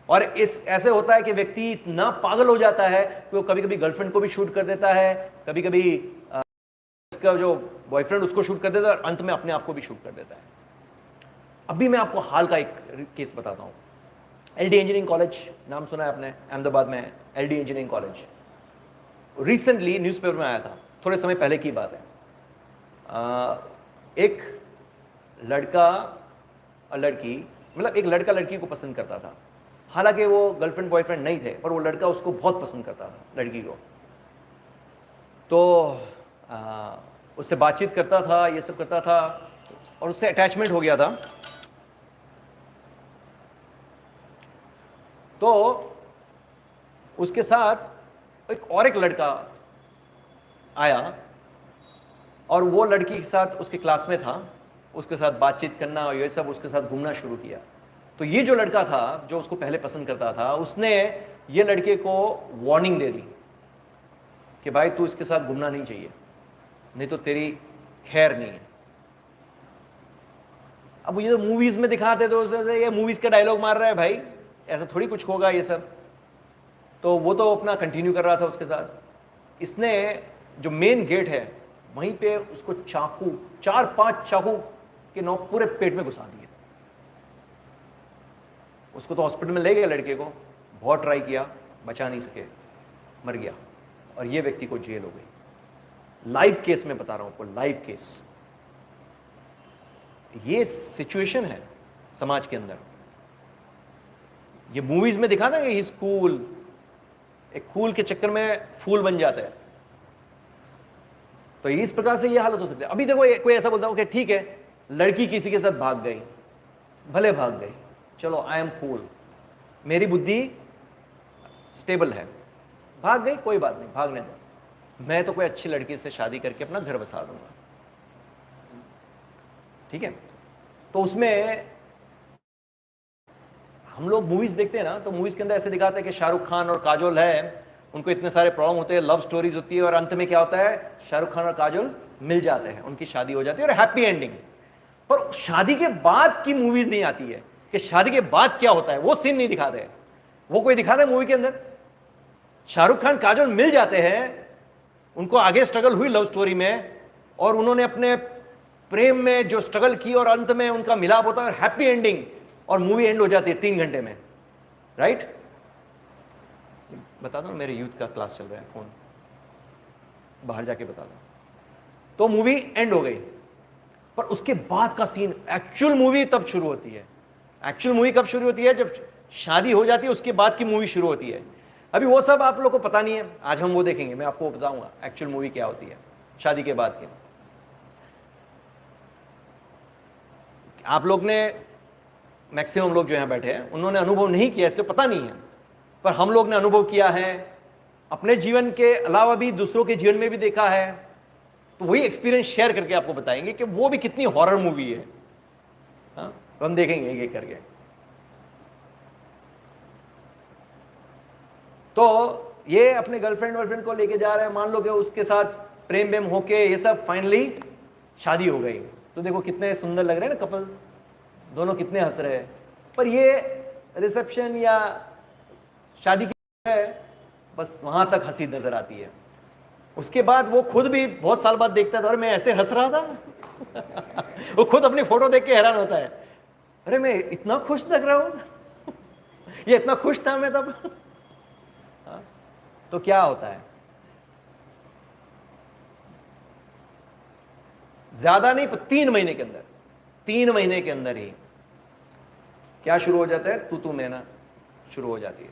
और इस ऐसे होता है कि व्यक्ति इतना पागल हो जाता है कि वो कभी कभी गर्लफ्रेंड को भी शूट कर देता है, कभी कभी उसका जो बॉयफ्रेंड उसको शूट कर देता है, और अंत में अपने आप को भी शूट कर देता है। अभी मैं आपको हाल का एक केस बताता हूँ। एलडी इंजीनियरिंग कॉलेज, नाम सुना है आपने? अहमदाबाद में LD engineering college, recently newspaper में आया था, थोड़े समय पहले की बात है। एक लड़का और लड़की, मतलब एक लड़का लड़की को पसंद करता था, हालांकि वो गर्लफ्रेंड बॉयफ्रेंड नहीं थे, पर वो लड़का उसको बहुत पसंद करता था, लड़की को। तो उससे बातचीत करता था, ये सब करता था और उससे अटैचमेंट हो गया था। तो उसके साथ एक लड़का आया और वो लड़की के साथ उसके क्लास में था, उसके साथ बातचीत करना और ये सब, उसके साथ घूमना शुरू किया। तो ये जो लड़का था जो उसको पहले पसंद करता था, उसने ये लड़के को वार्निंग दे दी कि भाई तू इसके साथ घूमना नहीं चाहिए, नहीं तो तेरी खैर नहीं है। अब ये तो मूवीज में दिखाते तो ये मूवीज का डायलॉग मार रहा है भाई, ऐसा थोड़ी कुछ होगा ये सब। तो वो तो अपना कंटिन्यू कर रहा था उसके साथ। इसने जो मेन गेट है वहीं पे उसको चाकू, 4-5 चाकू के नोक पूरे पेट में घुसा दिए। उसको तो हॉस्पिटल में ले गए लड़के को, बहुत ट्राई किया, बचा नहीं सके, मर गया। और ये व्यक्ति को जेल हो गई। लाइव केस में बता रहा हूं आपको, लाइव केस। ये सिचुएशन है समाज के अंदर। ये मूवीज में दिखाता है कि स्कूल, एक फूल के चक्कर में फूल बन जाता है। तो इस प्रकार से ये हालत हो सकती है। अभी देखो कोई ऐसा बोलता हो कि ठीक है लड़की किसी के साथ भाग गई, भले भाग गई, चलो आई एम कूल, मेरी बुद्धि स्टेबल है, भाग गई कोई बात नहीं, भागने दो, मैं तो कोई अच्छी लड़की से शादी करके अपना घर बसा दूंगा। ठीक है। तो उसमें हम लोग मूवीज देखते हैं ना, तो मूवीज के अंदर ऐसे दिखाते हैं कि शाहरुख खान और काजोल है, उनको इतने सारे प्रॉब्लम होते हैं, लव स्टोरीज होती है और अंत में क्या होता है, शाहरुख खान और काजोल मिल जाते हैं, उनकी शादी हो जाती है और हैप्पी एंडिंग। पर शादी के बाद की मूवीज नहीं आती है कि शादी के बाद क्या होता है, वो सीन नहीं दिखाते हैं। वो कोई दिखाता है मूवी के अंदर, शाहरुख खान काजोल मिल जाते हैं, उनको आगे स्ट्रगल हुई लव स्टोरी में और उन्होंने अपने प्रेम में जो स्ट्रगल की और अंत में उनका मिलाप होता है और हैप्पी एंडिंग, और मूवी एंड हो जाती है 3 घंटे में। राइट। बता दो मेरे यूथ का क्लास चल रहा है, फोन बाहर जाके बता दो। तो मूवी एंड हो गई, पर उसके बाद का सीन, एक्चुअल मूवी तब शुरू होती है। एक्चुअल मूवी कब शुरू होती है, जब शादी हो जाती है, उसके बाद की मूवी शुरू होती है। अभी वो सब आप लोग को पता नहीं है, आज हम वो देखेंगे, मैं आपको बताऊंगा एक्चुअल मूवी क्या होती है शादी के बाद की। आप लोग ने, मैक्सिमम लोग जो यहाँ बैठे हैं उन्होंने अनुभव नहीं किया, इसलिए पता नहीं है, पर हम लोग ने अनुभव किया है, अपने जीवन के अलावा भी दूसरों के जीवन में भी देखा है। तो वही एक्सपीरियंस शेयर करके आपको बताएंगे कि वो भी कितनी हॉरर मूवी है। हाँ, तो हम देखेंगे एक एक करके। तो ये अपने गर्लफ्रेंड वर्लफ्रेंड को लेके जा रहे हैं, मान लो कि उसके साथ प्रेम वेम होके ये सब, फाइनली शादी हो गई। तो देखो कितने सुंदर लग रहे हैं ना कपल, दोनों कितने हंस रहे हैं। पर ये रिसेप्शन या शादी की है, बस वहां तक हंसी नजर आती है। उसके बाद वो खुद भी बहुत साल बाद देखता था, और मैं ऐसे हंस रहा था वो खुद अपनी फोटो देख के हैरान होता है, अरे मैं इतना खुश लग रहा हूं ये इतना खुश था मैं तब तो क्या होता है, ज्यादा नहीं, 3 महीने के अंदर, 3 महीने के अंदर ही क्या शुरू हो जाता है, तू मैं ना शुरू हो जाती है,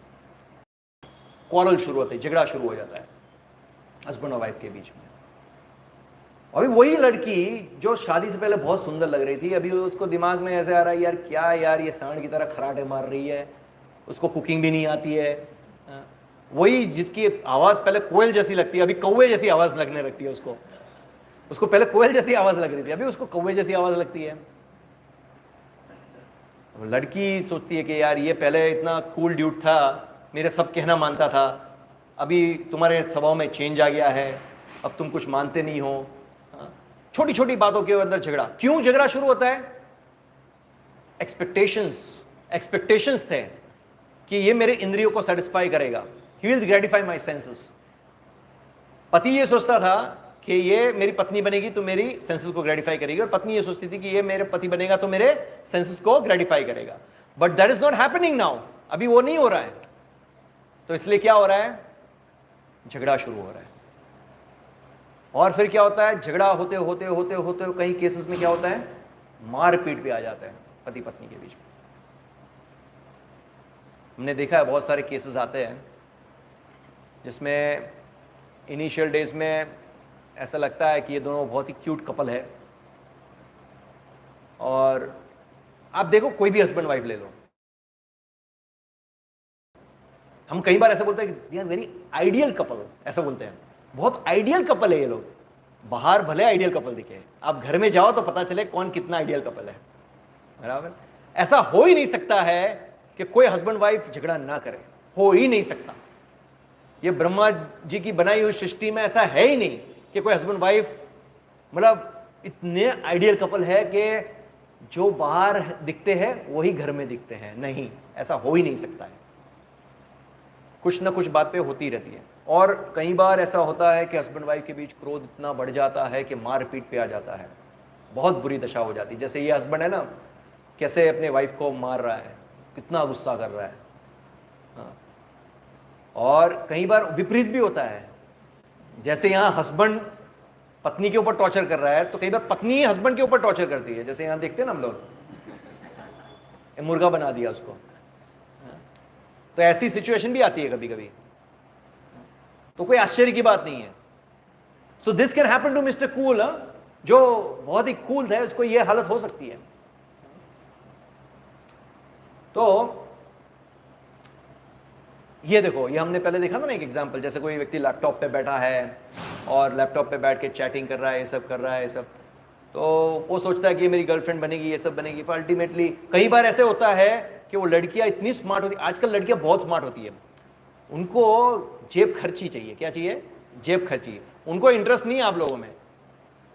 क्वारल शुरू होता है, झगड़ा शुरू हो जाता है हस्बैंड और वाइफ के बीच में। अभी वही लड़की जो शादी से पहले बहुत सुंदर लग रही थी, अभी उसको दिमाग में ऐसे आ रहा है, यार क्या यार ये सांड की तरह खराटे मार रही है, उसको कुकिंग भी नहीं आती है। वही जिसकी आवाज पहले कोयल जैसी लगती है, अभी कौवे जैसी आवाज लगने लगती है उसको। उसको पहले कोयल जैसी आवाज लग रही थी, अभी उसको कौवे जैसी आवाज लगती है। लड़की सोचती है कि यार ये पहले इतना कूल ड्यूड था, मेरे सब कहना मानता था, अभी तुम्हारे स्वभाव में चेंज आ गया है, अब तुम कुछ मानते नहीं हो। छोटी छोटी बातों के अंदर झगड़ा। क्यों झगड़ा शुरू होता है? एक्सपेक्टेशंस थे कि ये मेरे इंद्रियों को सेटिस्फाई करेगा, he will gratify my senses. पति ये सोचता था कि ये मेरी पत्नी बनेगी तो मेरी सेंसेस को ग्रेटिफाई करेगी, और पत्नी ये सोचती थी कि ये मेरे पति बनेगा तो मेरे सेंसेस को ग्रेटिफाई करेगा। But that is not happening now, अभी वो नहीं हो रहा है। तो इसलिए क्या हो रहा है, झगड़ा शुरू हो रहा है। और फिर क्या होता है, झगड़ा होते होते होते होते कई केसेस में क्या होता है, मारपीट भी आ जाता है पति पत्नी के बीच में। हमने देखा है बहुत सारे केसेस आते हैं जिसमें इनिशियल डेज में ऐसा लगता है कि ये दोनों बहुत ही क्यूट कपल है। और आप देखो कोई भी हस्बैंड वाइफ ले लो, हम कई बार ऐसा बोलते हैं कि they are very ideal couple, ऐसा बोलते हैं, बहुत आइडियल कपल है ये लोग। बाहर भले आइडियल कपल दिखे, आप घर में जाओ तो पता चले कौन कितना आइडियल कपल है, बराबर। ऐसा हो ही नहीं सकता है कि कोई हस्बैंड वाइफ झगड़ा ना करे, हो ही नहीं सकता। ये ब्रह्मा जी की बनाई हुई सृष्टि में ऐसा है ही नहीं कि कोई हस्बैंड वाइफ मतलब इतने आइडियल कपल है कि जो बाहर दिखते हैं वही घर में दिखते हैं, नहीं, ऐसा हो ही नहीं सकता है। कुछ ना कुछ बात पे होती रहती है। और कई बार ऐसा होता है कि हस्बैंड वाइफ के बीच क्रोध इतना बढ़ जाता है कि मारपीट पे आ जाता है, बहुत बुरी दशा हो जाती है। जैसे ये हस्बैंड है ना, कैसे अपने वाइफ को मार रहा है, कितना गुस्सा कर रहा है। हाँ। और कई बार विपरीत भी होता है, जैसे यहाँ हस्बैंड पत्नी के ऊपर टॉर्चर कर रहा है तो कई बार पत्नी ही हस्बैंड के ऊपर टॉर्चर करती है। जैसे यहाँ देखते हैं ना हम लोग, मुर्गा बना दिया उसको, तो ऐसी सिचुएशन भी आती है कभी कभी, तो कोई आश्चर्य की बात नहीं है। So this can happen to mister cool, जो बहुत ही कूल है, उसको ये हालत हो सकती है। तो ये देखो, ये हमने पहले देखा था ना एक एग्जांपल, जैसे कोई व्यक्ति लैपटॉप पे बैठा है और लैपटॉप पे बैठ के चैटिंग कर रहा है, ये सब कर रहा है, ये सब, तो वो सोचता है कि ये मेरी गर्लफ्रेंड बनेगी, ये सब बनेगी। पर अल्टीमेटली कई बार ऐसे होता है कि वो लड़कियां इतनी स्मार्ट होती, आजकल लड़कियां बहुत स्मार्ट होती है, उनको जेब खर्ची चाहिए। क्या चाहिए? जेब खर्ची। उनको इंटरेस्ट नहीं है आप लोगों में,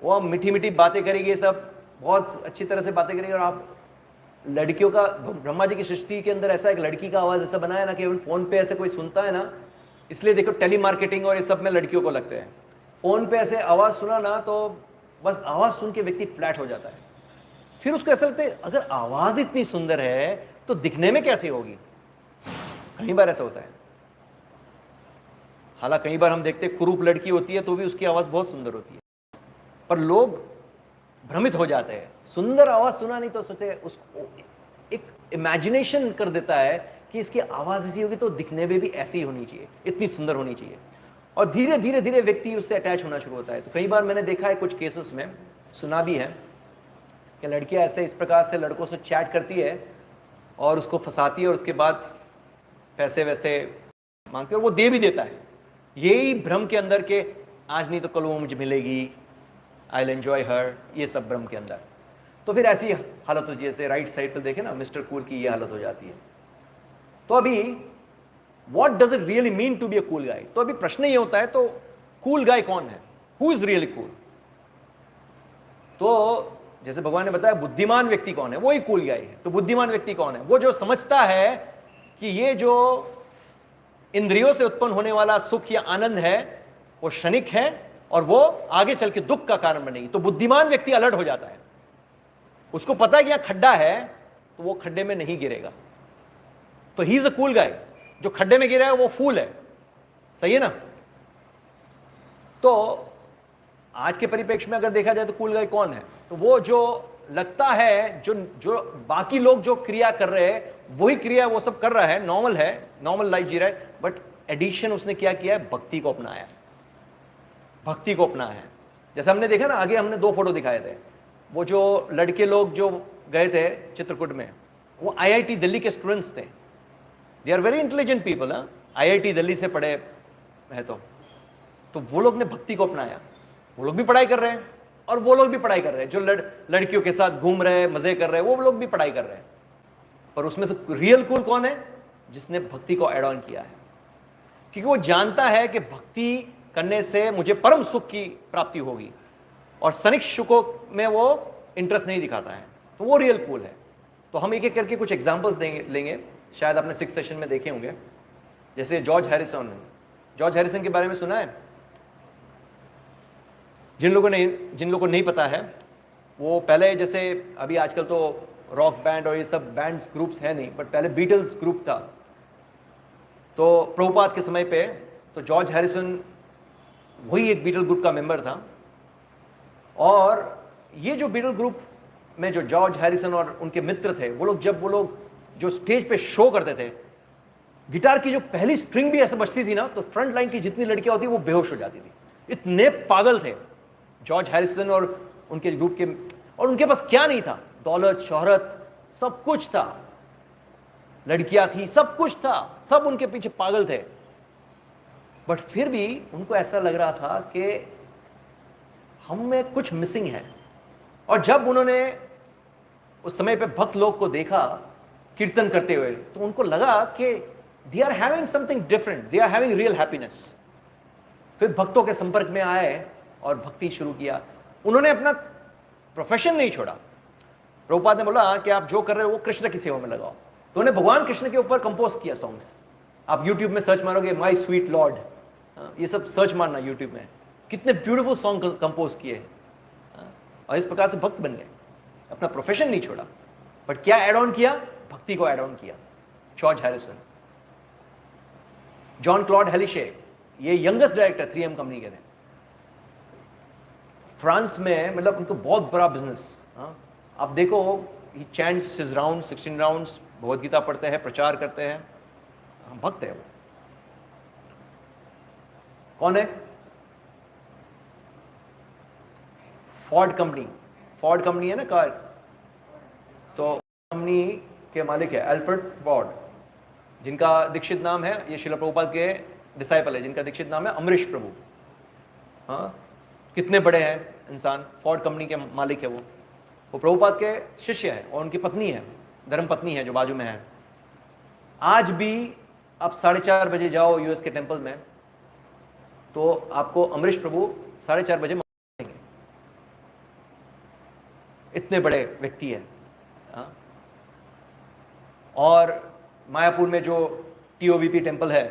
वो मीठी मीठी बातें करेगी, ये सब बहुत अच्छी तरह से बातें करेगी। और आप लड़कियों का, ब्रह्मा जी की सृष्टि के अंदर ऐसा एक लड़की का आवाज ऐसा बनाया ना कि फोन पे ऐसे कोई सुनता है ना, इसलिए देखो टेली मार्केटिंग और ये सब में लड़कियों को लगते हैं, फोन पे ऐसे आवाज सुना ना तो बस आवाज सुन के व्यक्ति फ्लैट हो जाता है। फिर उसको ऐसा लगता है अगर आवाज इतनी सुंदर है तो दिखने में कैसी होगी। कई बार ऐसा होता है। हालांकि कई बार हम देखते कुरूप लड़की होती है तो भी उसकी आवाज बहुत सुंदर होती है, पर लोग भ्रमित हो जाते हैं। सुंदर आवाज सुना नहीं तो सोचते, उसको एक इमेजिनेशन कर देता है कि इसकी आवाज ऐसी होगी तो दिखने में भी ऐसी ही होनी चाहिए, इतनी सुंदर होनी चाहिए। और धीरे धीरे धीरे व्यक्ति उससे अटैच होना शुरू होता है। तो कई बार मैंने देखा है, कुछ केसेस में सुना भी है कि लड़कियां ऐसे इस प्रकार से लड़कों से चैट करती है और उसको फंसाती है और उसके बाद पैसे वैसे मांगती है और वो दे भी देता है, यही भ्रम के अंदर के आज नहीं तो कल वो मुझे मिलेगी, आई विल एंजॉय हर, ये सब भ्रम के अंदर। तो फिर ऐसी हालत होती है, जैसे राइट साइड पर देखे ना मिस्टर कूल की ये हालत हो जाती है। तो अभी what does it really mean to be a cool guy? तो अभी प्रश्न ये होता है, तो कूल गाय कौन है? Who is really cool? तो जैसे भगवान ने बताया बुद्धिमान व्यक्ति कौन है, वो ही कूल गाय है। तो बुद्धिमान व्यक्ति कौन है? वो जो समझता है कि ये जो इंद्रियों से उत्पन्न होने वाला सुख या आनंद है वो क्षणिक है और वो आगे चल के दुख का कारण बनेगी। तो बुद्धिमान व्यक्ति अलर्ट हो जाता है, उसको पता है कि यहां खड्डा है तो वो खड्डे में नहीं गिरेगा। तो ही इज अ कूल गाय। जो खड्डे में गिरा है वो फूल है, सही है ना? तो आज के परिप्रेक्ष्य में अगर देखा जाए तो कूल गाय कौन है? तो वो जो लगता है जो बाकी लोग जो क्रिया कर रहे हैं वही क्रिया वो सब कर रहा है, नॉर्मल है, नॉर्मल लाइफ जी रहा है, बट एडिशन उसने क्या किया है? भक्ति को अपनाया, भक्ति को अपनाया है। जैसे हमने देखा ना, आगे हमने 2 फोटो दिखाए थे, वो जो लड़के लोग जो गए थे चित्रकूट में, वो IIT दिल्ली के स्टूडेंट्स थे। They are very intelligent people, IIT Delhi से पढ़े है। तो वो लोग ने भक्ति को अपनाया, वो लोग भी पढ़ाई कर रहे हैं और वो लोग भी पढ़ाई कर रहे हैं। जो लड़कियों के साथ घूम रहे हैं, मजे कर रहे हैं, वो लोग भी पढ़ाई कर रहे हैं। पर उसमें से रियल कूल कौन है? जिसने भक्ति को एड ऑन किया है, क्योंकि वो जानता है कि भक्ति करने से मुझे परम सुख की प्राप्ति होगी और क्षणिक सुखों में वो इंटरेस्ट नहीं दिखाता है, तो वो रियल कूल है। तो हम एक एक करके कुछ एग्जांपल्स लेंगे, शायद आपने 6th सेशन में देखे होंगे। जैसे जॉर्ज हैरिसन के बारे में सुना है? जिन लोगों को नहीं पता है, वो पहले, जैसे अभी आजकल तो रॉक बैंड और ये सब बैंड्स ग्रुप्स है नहीं, बट पहले बीटल्स ग्रुप था। तो प्रभुपाद के समय पे तो जॉर्ज हैरिसन वही एक बीटल ग्रुप का मेंबर था। और ये जो बीटल ग्रुप में जो जॉर्ज हैरिसन और उनके मित्र थे, वो लोग जो स्टेज पे शो करते थे, गिटार की जो पहली स्ट्रिंग भी ऐसे बजती थी ना, तो फ्रंट लाइन की जितनी लड़कियां होती वो बेहोश हो जाती थी। इतने पागल थे जॉर्ज हैरिसन और उनके ग्रुप के, और उनके पास क्या नहीं था, दौलत शोहरत सब कुछ था, लड़कियां थी, सब कुछ था, सब उनके पीछे पागल थे, बट फिर भी उनको ऐसा लग रहा था कि हम में कुछ मिसिंग है। और जब उन्होंने उस समय पे भक्त लोग को देखा कीर्तन करते हुए, तो उनको लगा कि they are having something different, they are having real happiness. फिर भक्तों के संपर्क में आए और भक्ति शुरू किया। उन्होंने अपना प्रोफेशन नहीं छोड़ा। प्रभुपाद ने बोला कि आप जो कर रहे हो वो कृष्ण की सेवा में लगाओ, तो उन्हें भगवान कृष्ण के ऊपर कंपोज किया सॉन्ग्स। आप यूट्यूब में सर्च मारोगे माई स्वीट लॉर्ड, ये सब सर्च मारना यूट्यूब में, कितने ब्यूटीफुल सॉन्ग कंपोज किए, और इस प्रकार से भक्त बन गए। अपना प्रोफेशन नहीं छोड़ा, बट क्या एड ऑन किया, भक्ति को एड ऑन किया। जॉर्ज हैरिसन, जॉन क्लॉड हेलिशे, ये यंगेस्ट डायरेक्टर 3M कंपनी के थे, फ्रांस में, मतलब उनको बहुत बड़ा बिजनेस। आप देखो, he chants his round 16 rounds, Bhagavad Gita पढ़ते हैं, प्रचार करते हैं, भक्त है वो। कौन है? फोर्ड कंपनी, फोर्ड कंपनी है ना कार, तो कंपनी के मालिक है अल्फ्रेड फोर्ड, जिनका दीक्षित नाम है, ये श्रील प्रभुपाद के डिसाइपल है, जिनका दीक्षित नाम है अमरीश प्रभु। हाँ, कितने बड़े हैं इंसान, फोर्ड कंपनी के मालिक है वो प्रभुपाद के शिष्य है, और उनकी पत्नी है, धर्म पत्नी है, जो बाजू में है। आज भी आप 4:30 बजे जाओ यूएस के टेंपल में, तो आपको अमरीश प्रभु 4:30 बजे मिलेंगे। इतने बड़े व्यक्ति है। और मायापुर में जो TOVP टेंपल है,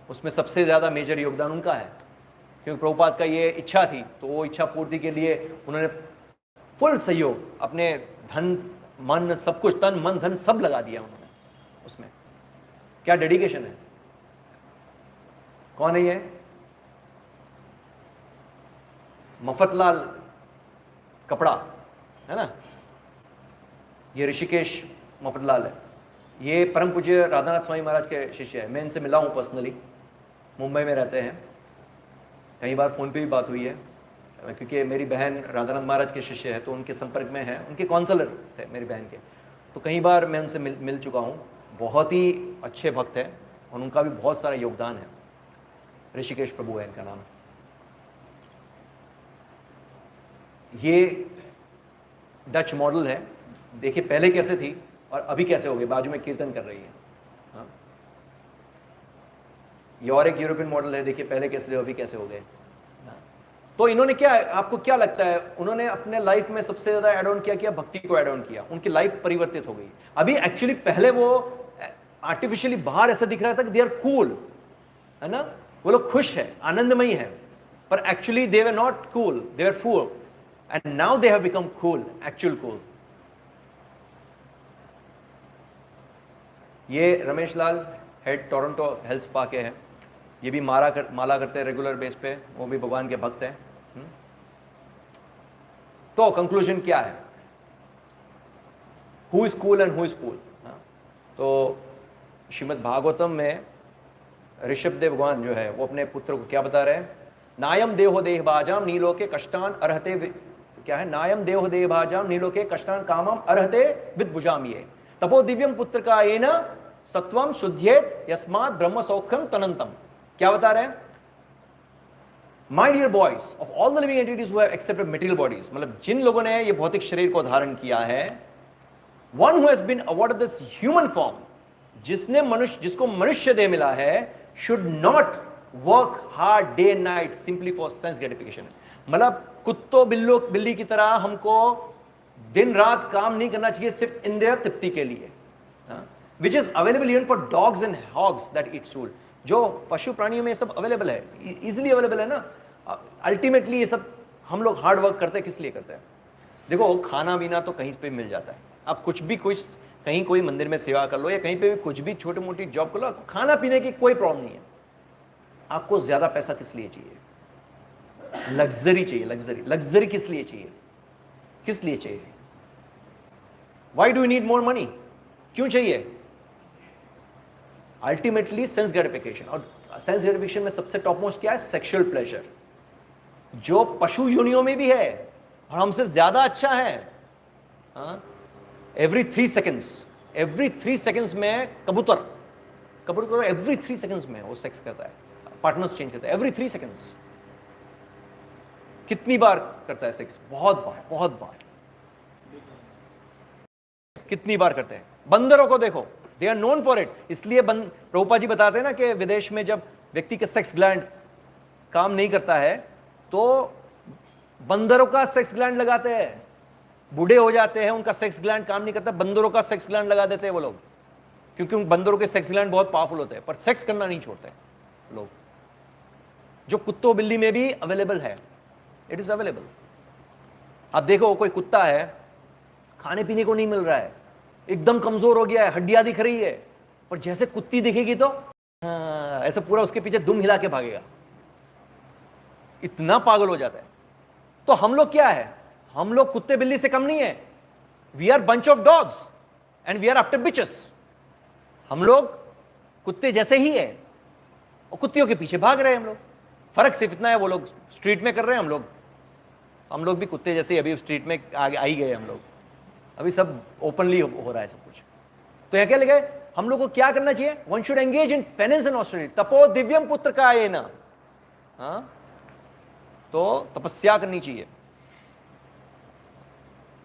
उसमें सबसे ज़्यादा मेजर योगदान उनका है, क्योंकि प्रभुपाद का ये इच्छा थी, तो वो इच्छा पूर्ति के लिए उन्होंने फुल सहयोग, अपने धन मन सब कुछ, तन मन धन सब लगा दिया उन्होंने उसमें। क्या डेडिकेशन है। कौन है ये? मफतलाल कपड़ा है ना, ये ऋषिकेश मफतलाल है। ये परम पूज्य राधानाथ स्वामी महाराज के शिष्य है। मैं इनसे मिला हूँ पर्सनली, मुंबई में रहते हैं, कई बार फ़ोन पे भी बात हुई है, क्योंकि मेरी बहन राधानाथ महाराज के शिष्य है, तो उनके संपर्क में है, उनके काउंसलर थे मेरी बहन के, तो कई बार मैं उनसे मिल चुका हूँ। बहुत ही अच्छे भक्त हैं, और उनका भी बहुत सारा योगदान है। ऋषिकेश प्रभु है इनका नाम। ये डच मॉडल है, देखिए पहले कैसे थी और अभी कैसे हो गए, बाजू में कीर्तन कर रही है। हाँ, ये और एक यूरोपियन मॉडल है, देखिए पहले कैसे थे अभी कैसे हो गए। तो इन्होंने क्या, आपको क्या लगता है, उन्होंने अपने लाइफ में सबसे ज्यादा एड ऑन किया, भक्ति को एड ऑन किया, उनकी लाइफ परिवर्तित हो गई। अभी एक्चुअली पहले वो आर्टिफिशियली बाहर ऐसा दिख रहा था कि दे आर कूल, है ना, वो लोग खुश है, आनंदमयी है, पर actually they were not cool, they were fool, and now they have become cool, actual cool. ये Ramesh Lal head Toronto health spa के हैं, ये भी माला करते हैं रेगुलर बेस पे, वो भी भगवान के भक्त हैं। तो कंक्लूजन क्या है, who is cool and who is cool. तो श्रीमद् भागवतम में ऋषभदेव भगवान जो है वो अपने पुत्र को क्या बता रहे हैं, नायम देहो देहभाजाम नीलोके कष्टान अर्हते, क्या है, नायम देहो देहभाजाम नीलोके कष्टान कामम अर्हते विद्भुजाम, ये तपो दिव्यम पुत्र का येन सत्वम शुद्ध्येत यस्मात् ब्रह्म सौख्यम तनंतम। क्या बता रहे हैं, my dear boys, of all the living entities who have accepted material bodies, मतलब जिन लोगों ने ये भौतिक शरीर को धारण किया है, one who has been awarded this human form, जिसको मनुष्य देह मिला है, should not work hard day and night simply for sense gratification. मतलब कुत्तों बिल्ली की तरह हमको दिन रात काम नहीं करना चाहिए सिर्फ इंद्रिय तृप्ति के लिए, which is available even for dogs and hogs that ईट सूल। जो पशु प्राणियों में ये सब अवेलेबल है, इजिली अवेलेबल है ना। अल्टीमेटली ये सब हम लोग हार्ड वर्क करते हैं, किस लिए करते हैं? देखो, खाना पीना तो कहीं पे मिल जाता है, आप कुछ भी कहीं कोई मंदिर में सेवा कर लो, या कहीं पे भी कुछ भी छोटी मोटी जॉब कर लो, खाना पीने की कोई प्रॉब्लम नहीं है। आपको ज्यादा पैसा किस लिए चाहिए? लग्जरी चाहिए, लग्जरी किस लिए चाहिए? किस लिए चाहिए? Why do you need more money? क्यों चाहिए? अल्टीमेटली सेंस ग्रेटिफिकेशन, और सेंस ग्रेटिफिकेशन में सबसे टॉप मोस्ट क्या है? Sexual pleasure. जो पशु योनियों में भी है और हमसे ज्यादा अच्छा है। एवरी 3 सेकेंड्स में कबूतर एवरी 3 सेकेंड्स में वो सेक्स करता है, पार्टनर्स चेंज करता है एवरी 3 सेकेंड्स। कितनी बार करता है सेक्स? बहुत बार। कितनी बार करते हैं? बंदरों को देखो, they are known for it. इसलिए प्रभुपाद जी बताते हैं ना कि विदेश में जब व्यक्ति का सेक्स ग्लैंड काम नहीं करता है तो बंदरों का सेक्स ग्लैंड लगाते हैं। बूढ़े हो जाते हैं, उनका सेक्स ग्लैंड काम नहीं करता, बंदरों का सेक्स ग्लैंड लगा देते हैं वो लोग, क्योंकि उन बंदरों के सेक्स ग्लैंड बहुत पावरफुल होते हैं, पर सेक्स करना नहीं छोड़ते लोग। जो कुत्तों बिल्ली में भी अवेलेबल है, इट इज अवेलेबल। आप देखो, कोई कुत्ता है, खाने पीने को नहीं मिल रहा है, एकदम कमजोर हो गया है, हड्डियां दिख रही है, पर जैसे कुत्ती दिखेगी तो ऐसा पूरा उसके पीछे दुम हिला के भागेगा, इतना पागल हो जाता है। तो हम लोग क्या है? हम लोग कुत्ते बिल्ली से कम नहीं है। We are bunch of dogs and we are after bitches. हम लोग कुत्ते जैसे ही है और कुत्तियों के पीछे भाग रहे हैं हम लोग। फर्क सिर्फ इतना है, वो लोग स्ट्रीट में कर रहे हैं, हम लोग भी कुत्ते जैसे अभी स्ट्रीट में आगे आ ही गए हम लोग। अभी सब ओपनली हो रहा है सब कुछ। तो यहां क्या लिखा है? हम लोग को क्या करना चाहिए? One should engage in penance and austerity. तपो दिव्यम पुत्र का ये ना, तो तपस्या करनी चाहिए।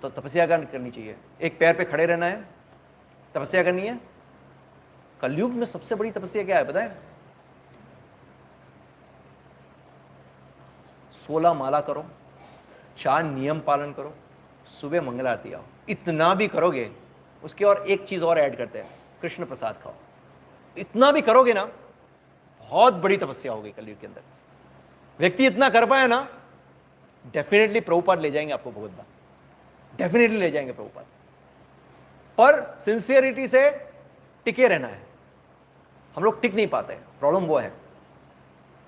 तो तपस्या करनी चाहिए, एक पैर पे खड़े रहना है, तपस्या करनी है। कलयुग में सबसे बड़ी तपस्या क्या है पता है? 16 माला करो, 4 नियम पालन करो, सुबह मंगल आरती आओ। इतना भी करोगे, उसके और एक चीज और ऐड करते हैं, कृष्ण प्रसाद खाओ। इतना भी करोगे ना, बहुत बड़ी तपस्या होगी कलयुग के अंदर। व्यक्ति इतना कर पाए ना, डेफिनेटली प्रभुपाद ले जाएंगे आपको भगवत, डेफिनेटली ले जाएंगे प्रभुपाद। पर सिंसियरिटी से टिके रहना है। हम लोग टिक नहीं पाते, प्रॉब्लम वो है।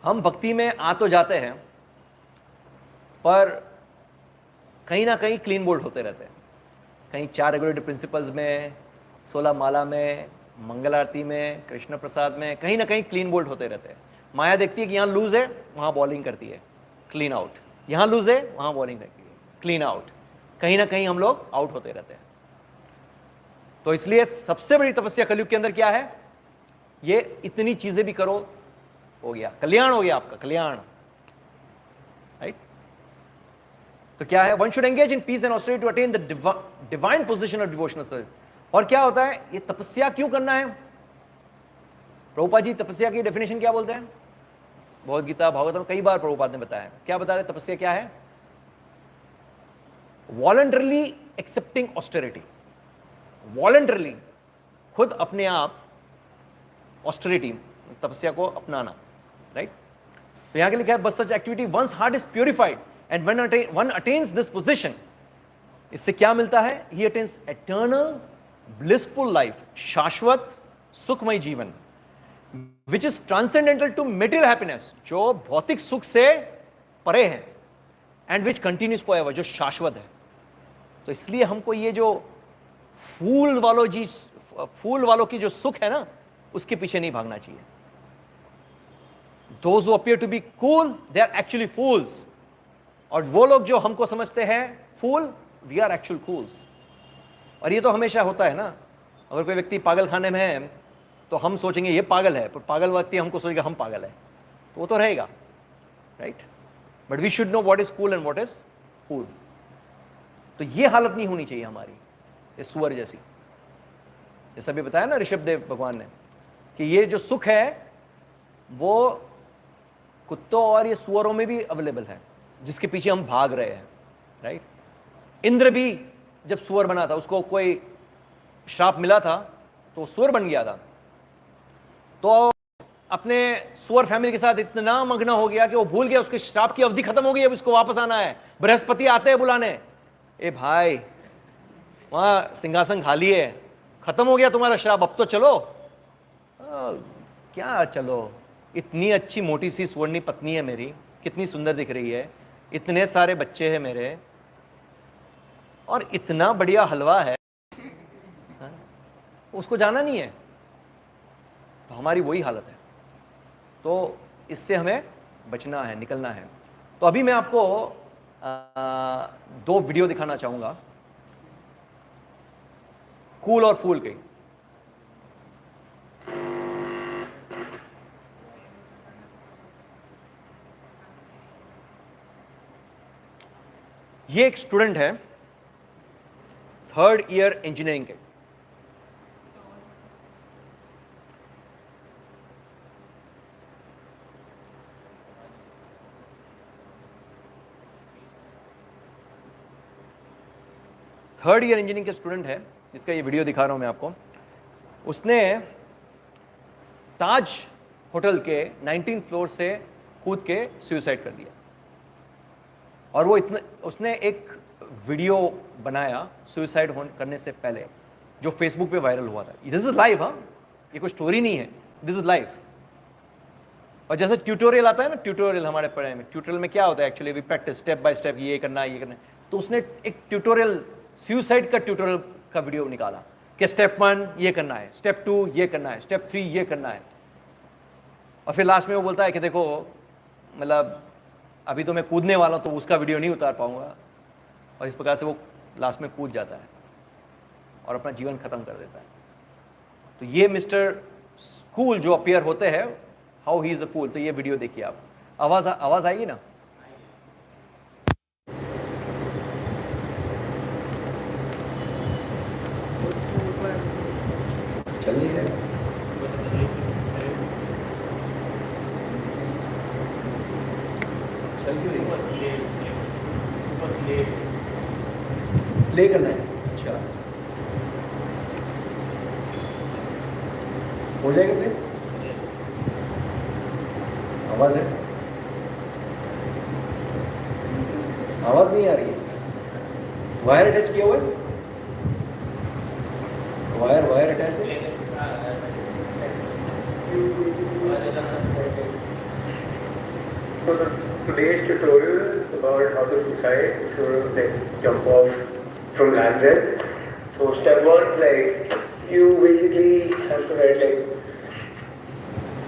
हम भक्ति में आ तो जाते हैं, पर कहीं ना कहीं क्लीन बोल्ड होते रहते हैं। कहीं 4 रेगुलेटरी प्रिंसिपल्स में, 16 माला में, मंगल आरती में, कृष्ण प्रसाद में, कहीं ना कहीं क्लीन बोल्ड होते रहते हैं। माया देखती है कि यहाँ लूज है, वहाँ बॉलिंग करती है, क्लीन आउट। यहाँ लूज है, वहाँ बॉलिंग करती है, क्लीन आउट। कहीं ना कहीं हम लोग आउट होते रहते हैं। तो इसलिए सबसे बड़ी तपस्या कलयुग के अंदर क्या है? ये इतनी चीजें भी करो, हो गया कल्याण, हो गया आपका कल्याण, राइट? तो क्या है? One should engage in peace and austerity to attain the divine position of devotional service. और क्या होता है? ये तपस्या क्यों करना है? प्रभुपाद जी तपस्या की डेफिनेशन क्या बोलते हैं? भगवद गीता, भागवतम कई बार प्रभुपाद ने बताया। क्या बता रहे? तपस्या क्या है? Voluntarily accepting austerity. वॉलंटरली, खुद अपने आप ऑस्टेरिटी, तपस्या को अपनाना, राइट? तो यहां के लिखा है, बस such activity once heart is purified and one attains this position. इससे क्या मिलता है? He attains eternal blissful life, शाश्वत सुखमय जीवन, which is transcendental to material happiness, जो भौतिक सुख से परे है, एंड विच कंटिन्यूज फॉरएवर, जो शाश्वत है। तो इसलिए हमको ये जो फूल वालों की जो सुख है ना, उसके पीछे नहीं भागना चाहिए। Those who appear to be cool, they are actually fools. और वो लोग जो हमको समझते हैं फूल, we are actual fools. और ये तो हमेशा होता है ना, अगर कोई व्यक्ति पागल खाने में है तो हम सोचेंगे ये पागल है, पर पागल व्यक्ति हमको सोचेगा हम पागल है, तो वो तो रहेगा, right? But we should know what is cool and what is fool. तो ये हालत नहीं होनी चाहिए हमारी, ये सुअर जैसी। जैसा भी बताया ना ऋषभ देव भगवान ने, कि ये जो सुख है वो कुत्तों और ये सुअरों में भी अवेलेबल है, जिसके पीछे हम भाग रहे हैं, राइट? इंद्र भी जब सुअर बना था, उसको कोई श्राप मिला था तो सुअर बन गया था। तो अपने सुअर फैमिली के साथ इतना मग्न हो गया कि वो भूल गया उसके श्राप की अवधि खत्म हो गई, अब उसको वापस आना है। बृहस्पति आते हैं बुलाने, ए भाई वहां सिंहासन खाली है, खत्म हो गया तुम्हारा श्राप, अब तो चलो। क्या चलो, इतनी अच्छी मोटी सी सुवर्णी पत्नी है मेरी, कितनी सुंदर दिख रही है, इतने सारे बच्चे हैं मेरे, और इतना बढ़िया हलवा है, उसको जाना नहीं है। तो हमारी वही हालत है। तो इससे हमें बचना है, निकलना है। तो अभी मैं आपको दो वीडियो दिखाना चाहूंगा कूल और फूल के। ये एक स्टूडेंट है 3rd ईयर इंजीनियरिंग के। थर्ड ईयर इंजीनियरिंग के स्टूडेंट है जिसका ये वीडियो दिखा रहा हूं मैं आपको। उसने ताज होटल के 19 फ्लोर से कूद के सुसाइड कर दिया। और वो उसने एक वीडियो बनाया सुसाइड करने से पहले जो फेसबुक पे वायरल हुआ था। दिस इज लाइव, हाँ, ये कोई स्टोरी नहीं है, दिस इज लाइव। और जैसे ट्यूटोरियल आता है ना, ट्यूटोरियल हमारे पढ़ाई में, ट्यूटोरियल में क्या होता है actually, we practice step by step, ये करना है ये करना है। तो उसने एक ट्यूटोरियल, सुसाइड का ट्यूटोरियल का वीडियो निकाला कि स्टेप 1 ये करना है, स्टेप 2 ये करना है, स्टेप 3 ये करना है। और फिर लास्ट में वो बोलता है कि देखो मतलब अभी तो मैं कूदने वाला हूं तो उसका वीडियो नहीं उतार पाऊंगा। और इस प्रकार से वो लास्ट में कूद जाता है और अपना जीवन खत्म कर देता है। तो ये मिस्टर कूल जो अपीयर होते हैं, हाउ ही इज अ फूल, तो ये वीडियो देखिए आप। आवाज आएगी ना? चल नहीं रहा, चल क्यों नहीं? ले करना है, अच्छा हो जाएगा प्ले। आवाज है, आवाज नहीं आ रही है। वायर अटैच किया हुआ है, वायर अटैच है। Today's tutorial is about how to suicide, so like jump off from land rail. So step 1, like you basically have to write like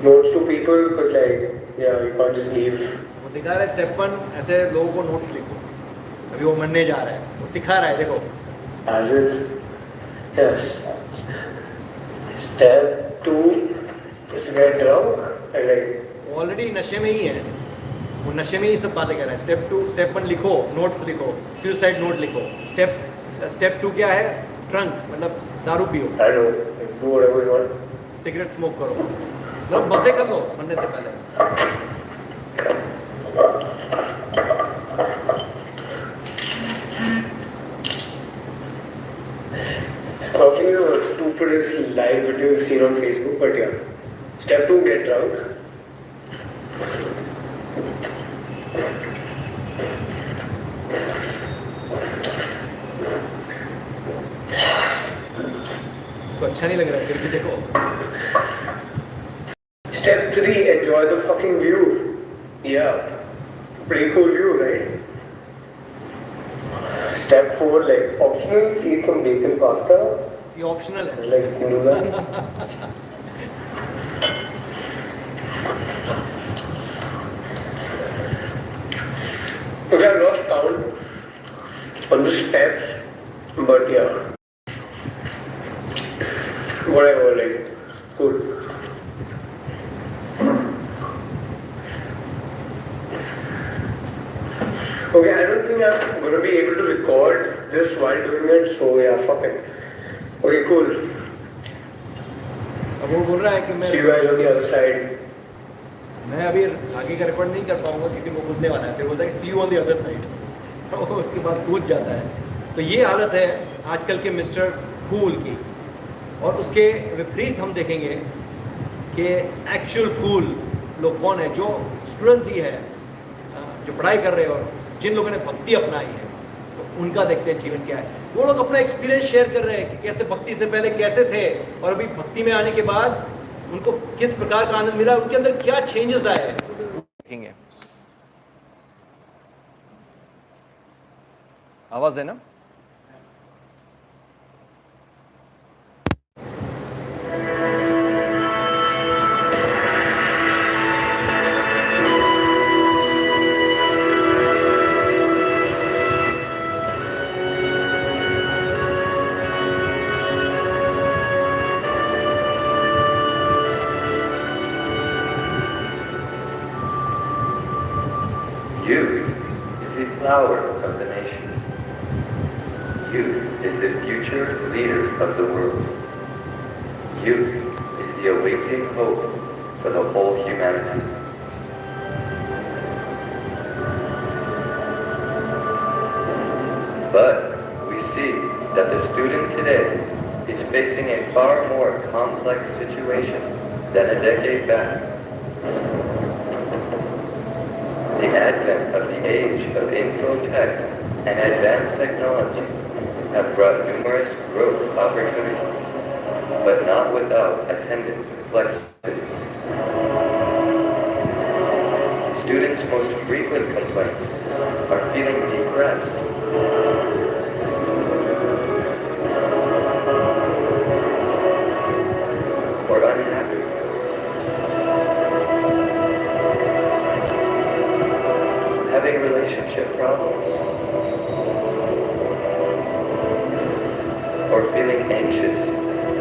notes to people because like yeah, you can't just leave. वो दिखा रहा है step 1 ऐसे लोगों को notes लिखो। अभी वो मरने जा रहा है, वो सिखा रहा है, देखो। As in yes. Step 2 is to get drunk and like already नशे में ही है, वो नशे में ही सब बातें कर रहा है। स्टेप 1 लिखो, नोट्स लिखो, सुसाइड नोट लिखो। स्टेप 2 क्या है? ड्रंक, मतलब दारू पियो, I don't know, like, do whatever you want. Cigarette smoke करो, मतलब मजे कर लो मरने से पहले। Probably the stupidest live video you've seen on Facebook, but yeah. Step 2, get drunk. उसको अच्छा नहीं लग रहा है, फिर भी देखो। Step 3, enjoy the fucking view. Yeah. Pretty cool view, right? Step 4, like optional, eat some bacon pasta. ये ऑप्शनल है। Like, you can do that. Okay, I lost count on the steps, but yeah. Whatever, like, cool. Okay, I don't think I'm going to be able to record this while doing it, so yeah, fuck it. Okay, cool. अब वो बोल रहा है कि See you guys on the other side. मैं अभी आगे का रिकॉर्ड नहीं कर पाऊंगा क्योंकि वो कूदने वाला है। फिर बोलता है see you on the other side, उसके बाद कूद जाता है। तो ये हालत है आजकल के मिस्टर कूल की। और उसके विपरीत हम देखेंगे कि एक्चुअल कूल लोग कौन है, जो स्टूडेंट्स ही है, जो पढ़ाई कर रहे हैं और जिन लोगों ने भक्ति अपनाई है, तो उनका देखते हैं जीवन क्या है। वो लोग अपना एक्सपीरियंस शेयर कर रहे हैं कि कैसे भक्ति से पहले कैसे थे और अभी भक्ति में आने के बाद उनको किस प्रकार का आनंद मिला, उनके अंदर क्या चेंजेस आए देखेंगे। आवाज है ना? power of the nation. Youth is the future leader of the world. Youth is the awakening hope for the whole humanity. But we see that the student today is facing a far more complex situation than a decade back. The advent of the age of infotech and advanced technology have brought numerous growth opportunities, but not without attendant complexities. Students' most frequent complaints are feeling depressed, or unhappy, having relationship problems, or feeling anxious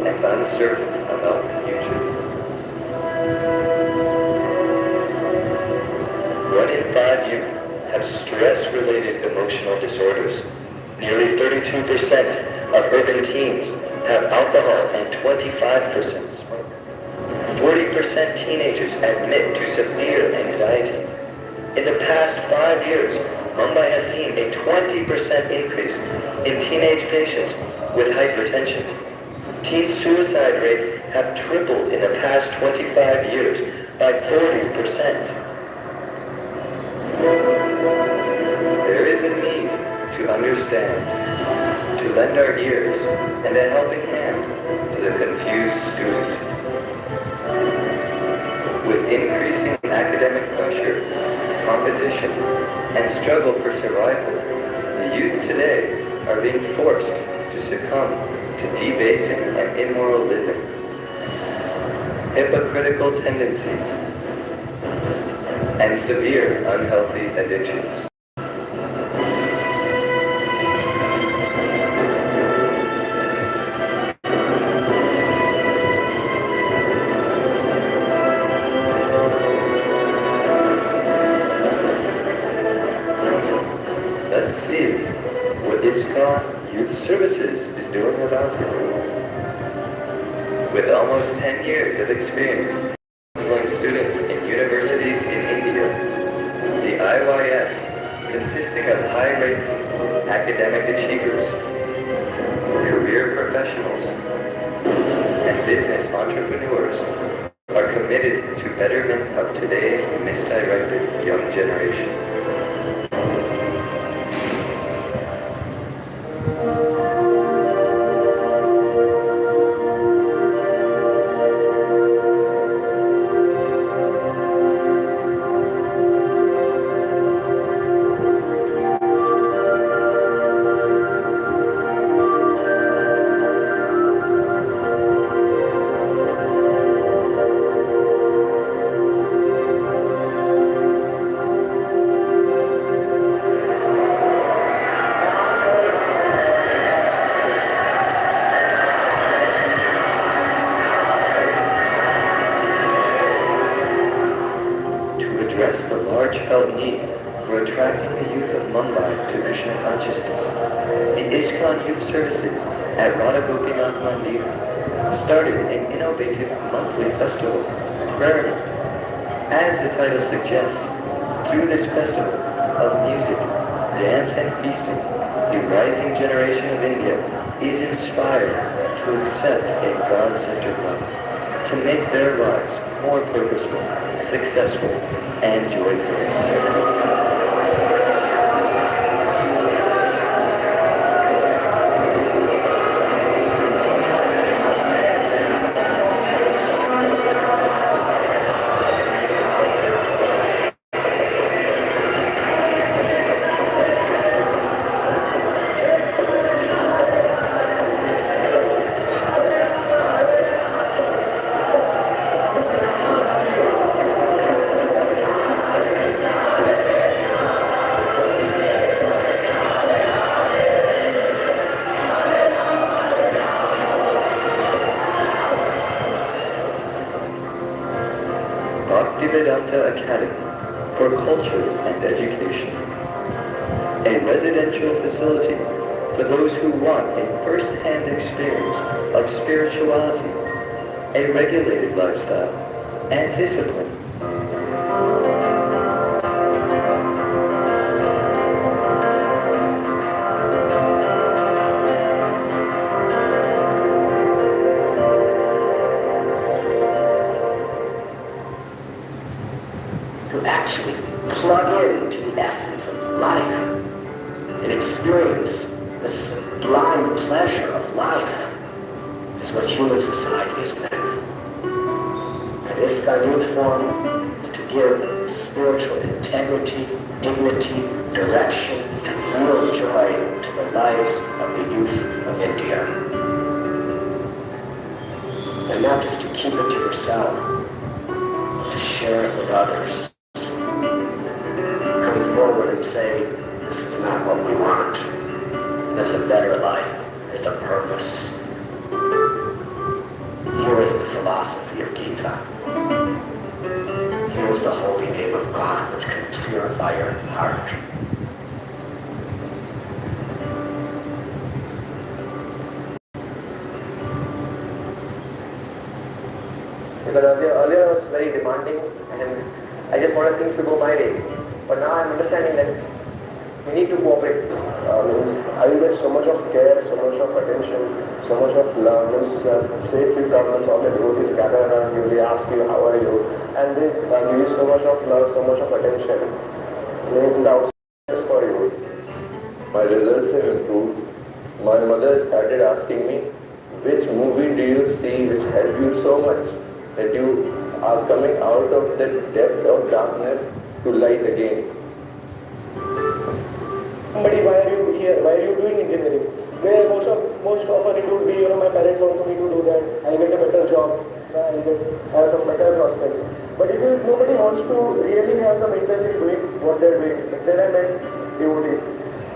and uncertain about the future. 1 in 5 youth have stress-related emotional disorders. Nearly 32% of urban teens have alcohol and 25% smoke. 40% teenagers admit to severe anxiety. In the past 5 years, Mumbai has seen a 20% increase in teenage patients with hypertension. Teen suicide rates have tripled in the past 25 years by 40%. There is a need to understand, to lend our ears and a helping hand to the confused student. With increasing academic pressure, competition, and struggle for survival, the youth today are being forced to succumb to debasing and immoral living, hypocritical tendencies, and severe unhealthy addictions. Let's see what ISKCON Youth Services is doing about it. With almost 10 years of experience counseling students in universities in India, the IYS, consisting of high-ranking academic achievers, career professionals, and business entrepreneurs, are committed to betterment of today's misdirected young generation. The large felt need for attracting the youth of Mumbai to Krishna consciousness. The ISKCON Youth Services at Radha Gopinath Mandir started an innovative monthly festival, Prayer. As the title suggests, through this festival of music, dance and feasting, the rising generation of India is inspired to accept a God-centered life, to make their lives more purposeful, successful, and joyful. Bhaktivedanta Academy for Culture and Education. a residential facility for those who want a first-hand experience of spirituality, a regulated lifestyle, and discipline. To actually plug into the essence of life and experience the sublime pleasure of life is what human society is meant. And ISKCON Youth Forum is to give spiritual integrity, dignity, direction, and real joy to the lives of the youth of India. And not just to keep it to yourself, but to share it with others. Come forward and say, this is not what we want. There's a better life. There's a purpose. Here is the philosophy of Gita. Here is the holy name of God which can purify your heart. Because earlier I was very demanding and I just wanted things to go my way. But now I'm understanding that we need to cooperate. I get so much of care, so much of attention, so much of love. Say if you come and all the devotees gather around you, they ask you how are you, and they give you so much of love, so much of attention. And the outside is for you. My results have improved. My mother started asking me, which movie do you see which helped you so much that you are coming out of the depth of darkness to light again? Somebody, why are you here? Why are you doing engineering? Where most often it would be, my parents want me to do that. I get a better job. I have some better prospects. But if nobody wants to really have some interest in doing what they're doing, then I met devotees.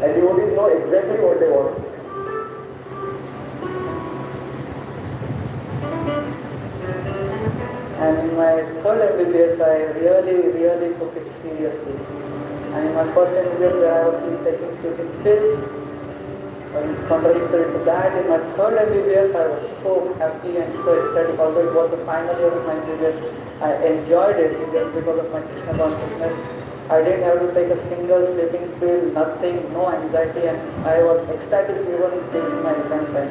And devotees know exactly what they want. And in my third MBBS, I really took it seriously. And in my first MBBS, where I was taking sleeping pills, and contradictory to that, in my third MBBS, I was so happy and so ecstatic. Although it was the final year of my MBBS, I enjoyed it just because of my Krishna consciousness. I didn't have to take a single sleeping pill, nothing, no anxiety, and I was ecstatic even during my exam time.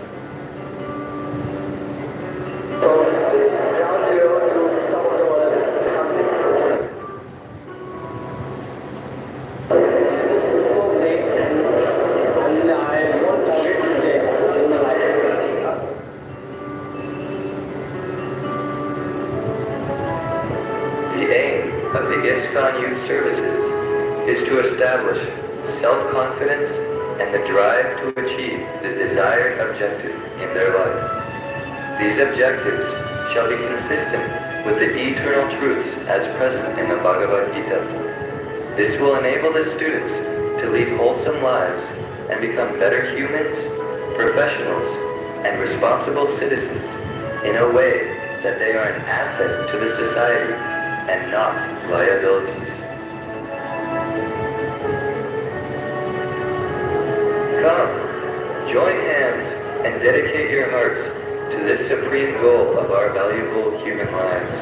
The aim of the ISKCON Youth Services is to establish self-confidence and the drive to achieve the desired objective in their life. These objectives shall be consistent with the eternal truths as present in the Bhagavad Gita. This will enable the students to lead wholesome lives and become better humans, professionals, and responsible citizens in a way that they are an asset to the society and not liabilities. Come, join hands and dedicate your hearts to this supreme goal of our valuable human lives,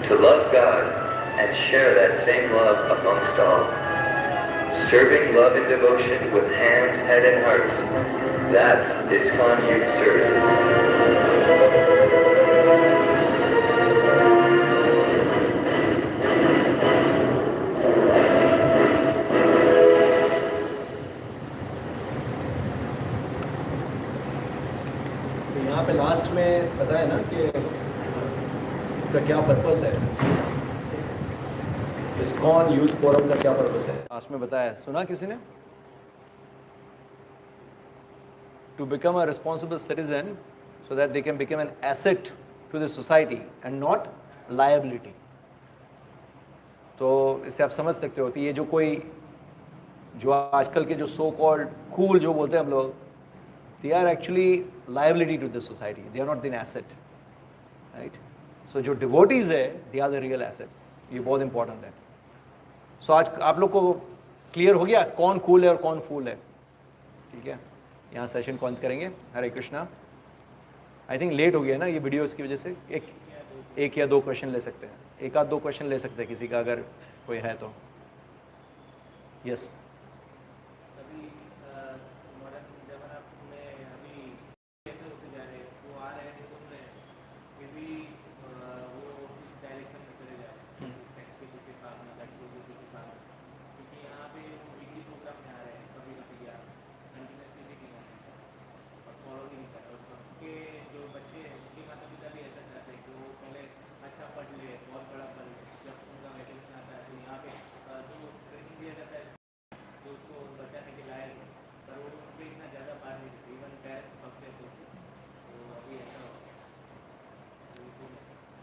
to love God and share that same love amongst all. Serving love and devotion with hands, head, and hearts, that's ISKCON Youth Services. यहाँ पे last में पता है ना कि इसका क्या purpose है, ISKCON यूथ फोरम का क्या पर्पस है, लास्ट में बताया, सुना किसी ने? To become a responsible citizen so that they can become an asset to the society and not liability. तो इससे आप समझ सकते हो, ये जो कोई जो आजकल के जो सो कॉल्ड कूल जो बोलते हैं हम लोग, they are actually liability to the society. They are not the asset, right? So जो devotees है, they are the real asset. ये बहुत important है. So आज आप लोग को क्लियर हो गया कौन कूल है और कौन फूल है? ठीक है, यहाँ सेशन को अंत करेंगे। हरे कृष्णा। आई थिंक लेट हो गया ना ये वीडियोस की वजह से। एक या दो क्वेश्चन ले सकते हैं, एक आध दो क्वेश्चन ले सकते हैं किसी का अगर कोई है तो। यस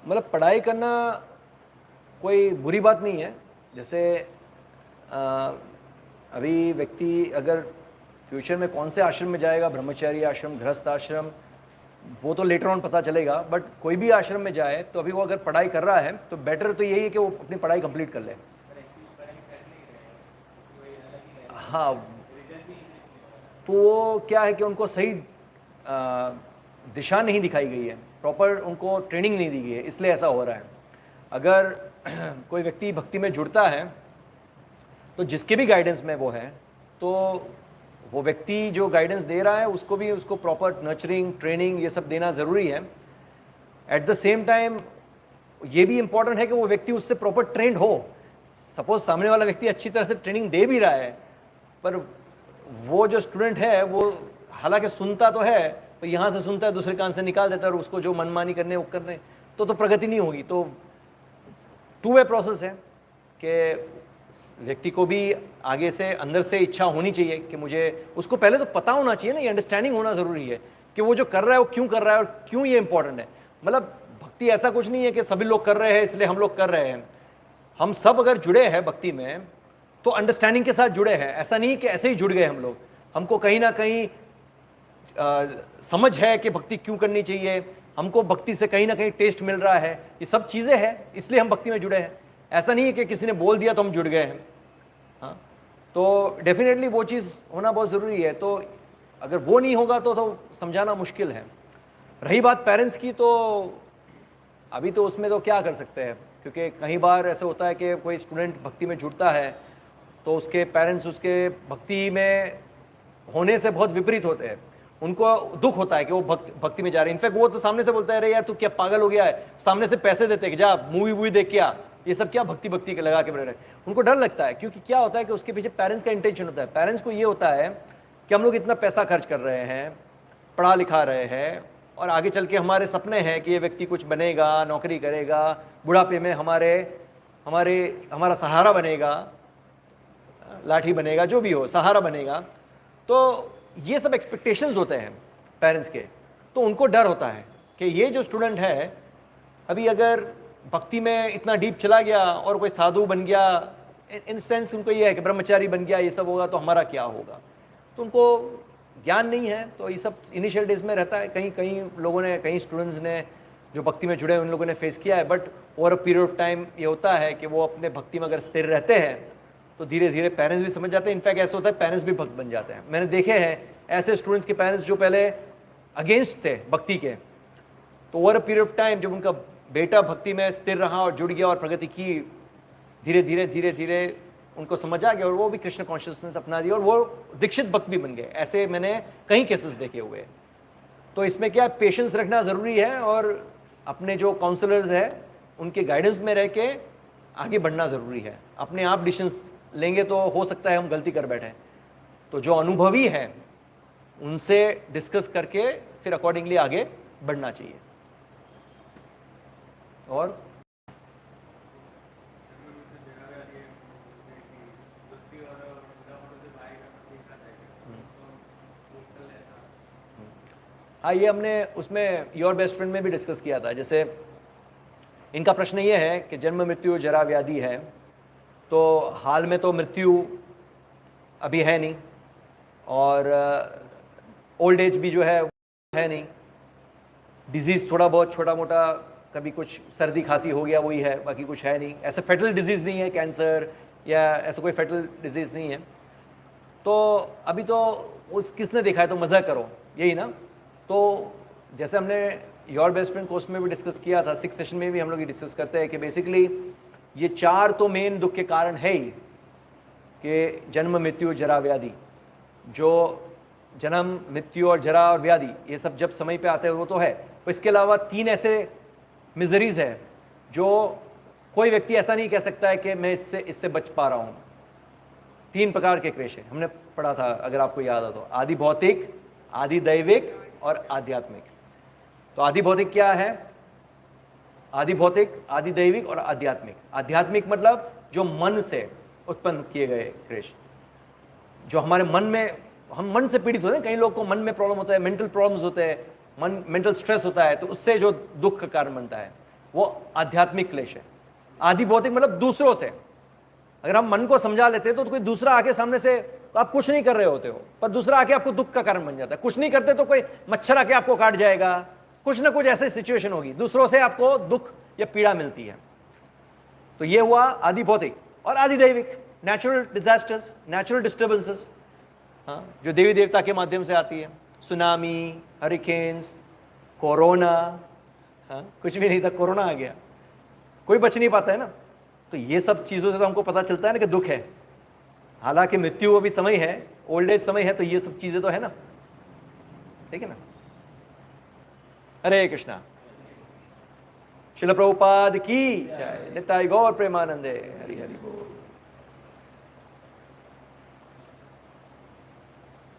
मतलब पढ़ाई करना कोई बुरी बात नहीं है। जैसे अभी व्यक्ति अगर फ्यूचर में कौन से आश्रम में जाएगा, ब्रह्मचारी आश्रम, गृहस्थ आश्रम, वो तो लेटर ऑन पता चलेगा, बट कोई भी आश्रम में जाए तो अभी वो अगर पढ़ाई कर रहा है तो बेटर तो यही है कि वो अपनी पढ़ाई कंप्लीट कर ले। हाँ, तो वो क्या है कि उनको सही दिशा नहीं दिखाई गई है, प्रॉपर उनको ट्रेनिंग नहीं दी गई है, इसलिए ऐसा हो रहा है। अगर कोई व्यक्ति भक्ति में जुड़ता है तो जिसके भी गाइडेंस में वो है, तो वो व्यक्ति जो गाइडेंस दे रहा है उसको भी उसको प्रॉपर नर्चरिंग, ट्रेनिंग ये सब देना ज़रूरी है। एट द सेम टाइम ये भी इम्पॉर्टेंट है कि वो व्यक्ति उससे प्रॉपर ट्रेंड हो। सपोज सामने वाला व्यक्ति अच्छी तरह से ट्रेनिंग दे भी रहा है, पर वो जो स्टूडेंट है वो हालांकि सुनता तो है, तो यहाँ से सुनता है दूसरे कान से निकाल देता है, और उसको जो मनमानी करने वो करने तो प्रगति नहीं होगी। तो टू वे प्रोसेस है कि व्यक्ति को भी आगे से अंदर से इच्छा होनी चाहिए कि मुझे, उसको पहले तो पता होना चाहिए ना, ये अंडरस्टैंडिंग होना ज़रूरी है कि वो जो कर रहा है वो क्यों कर रहा है और क्यों ये इंपॉर्टेंट है। मतलब भक्ति ऐसा कुछ नहीं है कि सभी लोग कर रहे हैं इसलिए हम लोग कर रहे हैं। हम सब अगर जुड़े हैं भक्ति में तो अंडरस्टैंडिंग के साथ जुड़े हैं, ऐसा नहीं कि ऐसे ही जुड़ गए हम लोग। हमको कहीं ना कहीं समझ है कि भक्ति क्यों करनी चाहिए, हमको भक्ति से कहीं ना कहीं टेस्ट मिल रहा है, ये सब चीज़ें हैं, इसलिए हम भक्ति में जुड़े हैं। ऐसा नहीं है कि किसी ने बोल दिया तो हम जुड़ गए हैं। हाँ, तो डेफिनेटली वो चीज़ होना बहुत ज़रूरी है। तो अगर वो नहीं होगा तो समझाना मुश्किल है। रही बात पेरेंट्स की, तो अभी तो उसमें तो क्या कर सकते हैं, क्योंकि कई बार ऐसा होता है कि कोई स्टूडेंट भक्ति में जुड़ता है तो उसके पेरेंट्स उसके भक्ति में होने से बहुत विपरीत होते हैं। उनको दुख होता है कि वो भक्ति में जा रहे हैं। इनफैक्ट वो तो सामने से बोलता है, अरे यार तू क्या पागल हो गया है, सामने से पैसे देते कि जा मूवी देख के आ, ये सब क्या भक्ति के लगा के बैठे। उनको डर लगता है, क्योंकि क्या होता है कि उसके पीछे पेरेंट्स का इंटेंशन होता है। पेरेंट्स को ये होता है कि हम लोग इतना पैसा खर्च कर रहे हैं, पढ़ा लिखा रहे हैं, और आगे चल के हमारे सपने हैं कि ये व्यक्ति कुछ बनेगा, नौकरी करेगा, बुढ़ापे में हमारा सहारा बनेगा, लाठी बनेगा, जो भी हो सहारा बनेगा। तो ये सब एक्सपेक्टेशंस होते हैं पेरेंट्स के। तो उनको डर होता है कि ये जो स्टूडेंट है अभी अगर भक्ति में इतना डीप चला गया और कोई साधु बन गया, इन सेंस उनको ये है कि ब्रह्मचारी बन गया, ये सब होगा तो हमारा क्या होगा। तो उनको ज्ञान नहीं है, तो ये सब इनिशियल डेज में रहता है। कई लोगों ने, कई स्टूडेंट्स ने जो भक्ति में जुड़े उन लोगों ने फेस किया है। But over a period of time ये होता है कि वो अपने भक्ति में अगर स्थिर रहते हैं तो धीरे धीरे पेरेंट्स भी समझ जाते हैं। इनफैक्ट ऐसा होता है पेरेंट्स भी भक्त बन जाते हैं। मैंने देखे हैं ऐसे स्टूडेंट्स के पेरेंट्स जो पहले अगेंस्ट थे भक्ति के, तो over a period of time जब उनका बेटा भक्ति में स्थिर रहा और जुड़ गया और प्रगति की, धीरे धीरे उनको समझ आ गया और वो भी कृष्ण कॉन्शियसनेस अपना दिया और वो दीक्षित भक्त भी बन गए। ऐसे मैंने कई केसेस देखे हुए। तो इसमें क्या पेशेंस रखना ज़रूरी है और अपने जो काउंसलर्स हैं उनके गाइडेंस में रह के आगे बढ़ना ज़रूरी है। अपने आप डिसीजंस लेंगे तो हो सकता है हम गलती कर बैठें। तो जो अनुभवी हैं उनसे डिस्कस करके फिर अकॉर्डिंगली आगे बढ़ना चाहिए। और हाँ, ये हमने उसमें योर बेस्ट फ्रेंड में भी डिस्कस किया था। जैसे इनका प्रश्न ये है कि जन्म मृत्यु जरा व्याधि है, तो हाल में तो मृत्यु अभी है नहीं और ओल्ड एज भी जो है नहीं, डिजीज़ थोड़ा बहुत छोटा मोटा, कभी कुछ सर्दी खांसी हो गया वही है, बाकी कुछ है नहीं। ऐसे फेटल डिजीज़ नहीं है, कैंसर या ऐसा कोई फेटल डिजीज़ नहीं है। तो अभी तो उस किसने देखा है, तो मज़ा करो, यही ना। तो जैसे हमने योर बेस्ट फ्रेंड कोर्स में भी डिस्कस किया था, 6th सेशन में भी हम लोग ये डिस्कस करते हैं कि बेसिकली ये 4 तो मेन दुख के कारण है ही, कि जन्म, मृत्यु, जरा, व्याधि। जो जन्म, मृत्यु और जरा और व्याधि, ये सब जब समय पे आते हैं वो तो है, पर इसके अलावा 3 ऐसे मिजरीज है जो कोई व्यक्ति ऐसा नहीं कह सकता है कि मैं इससे बच पा रहा हूँ। 3 प्रकार के क्लेश है, हमने पढ़ा था अगर आपको याद हो तो, आदि भौतिक, आदि दैविक और आध्यात्मिक। तो आदि भौतिक क्या है? आदि भौतिक, आदि दैविक और आध्यात्मिक। आध्यात्मिक मतलब जो मन से उत्पन्न किए गए क्लेश, जो हमारे मन में, हम मन से पीड़ित होते हैं। कई लोग को मन में प्रॉब्लम होता है, मेंटल प्रॉब्लम्स होते हैं, मेंटल स्ट्रेस होता है, तो उससे जो दुख का कारण बनता है वो आध्यात्मिक क्लेश है। आदि भौतिक मतलब दूसरों से, अगर हम मन को समझा लेते हैं तो कोई दूसरा आके सामने से, तो आप कुछ नहीं कर रहे होते हो, पर दूसरा आके आपको दुख का कारण बन जाता है। कुछ नहीं करते तो कोई मच्छर आके आपको काट जाएगा, कुछ ना कुछ ऐसी सिचुएशन होगी, दूसरों से आपको दुख या पीड़ा मिलती है। तो ये हुआ आदि भौतिक। और आदि दैविक, नेचुरल डिजास्टर्स, नेचुरल डिस्टर्बेंसेस, हाँ, जो देवी देवता के माध्यम से आती है। सुनामी, हरिकेन्स, कोरोना, हाँ, कुछ भी नहीं था, कोरोना आ गया, कोई बच नहीं पाता है ना। तो ये सब चीज़ों से तो हमको पता चलता है ना कि दुख है। हालांकि मृत्यु अभी समय है, ओल्ड एज समय है, तो ये सब चीज़ें तो है ना, ठीक है ना। हरे कृष्णा। श्रील प्रभुपाद की जय। निताई गौर प्रेमानंदे। हरि हरि।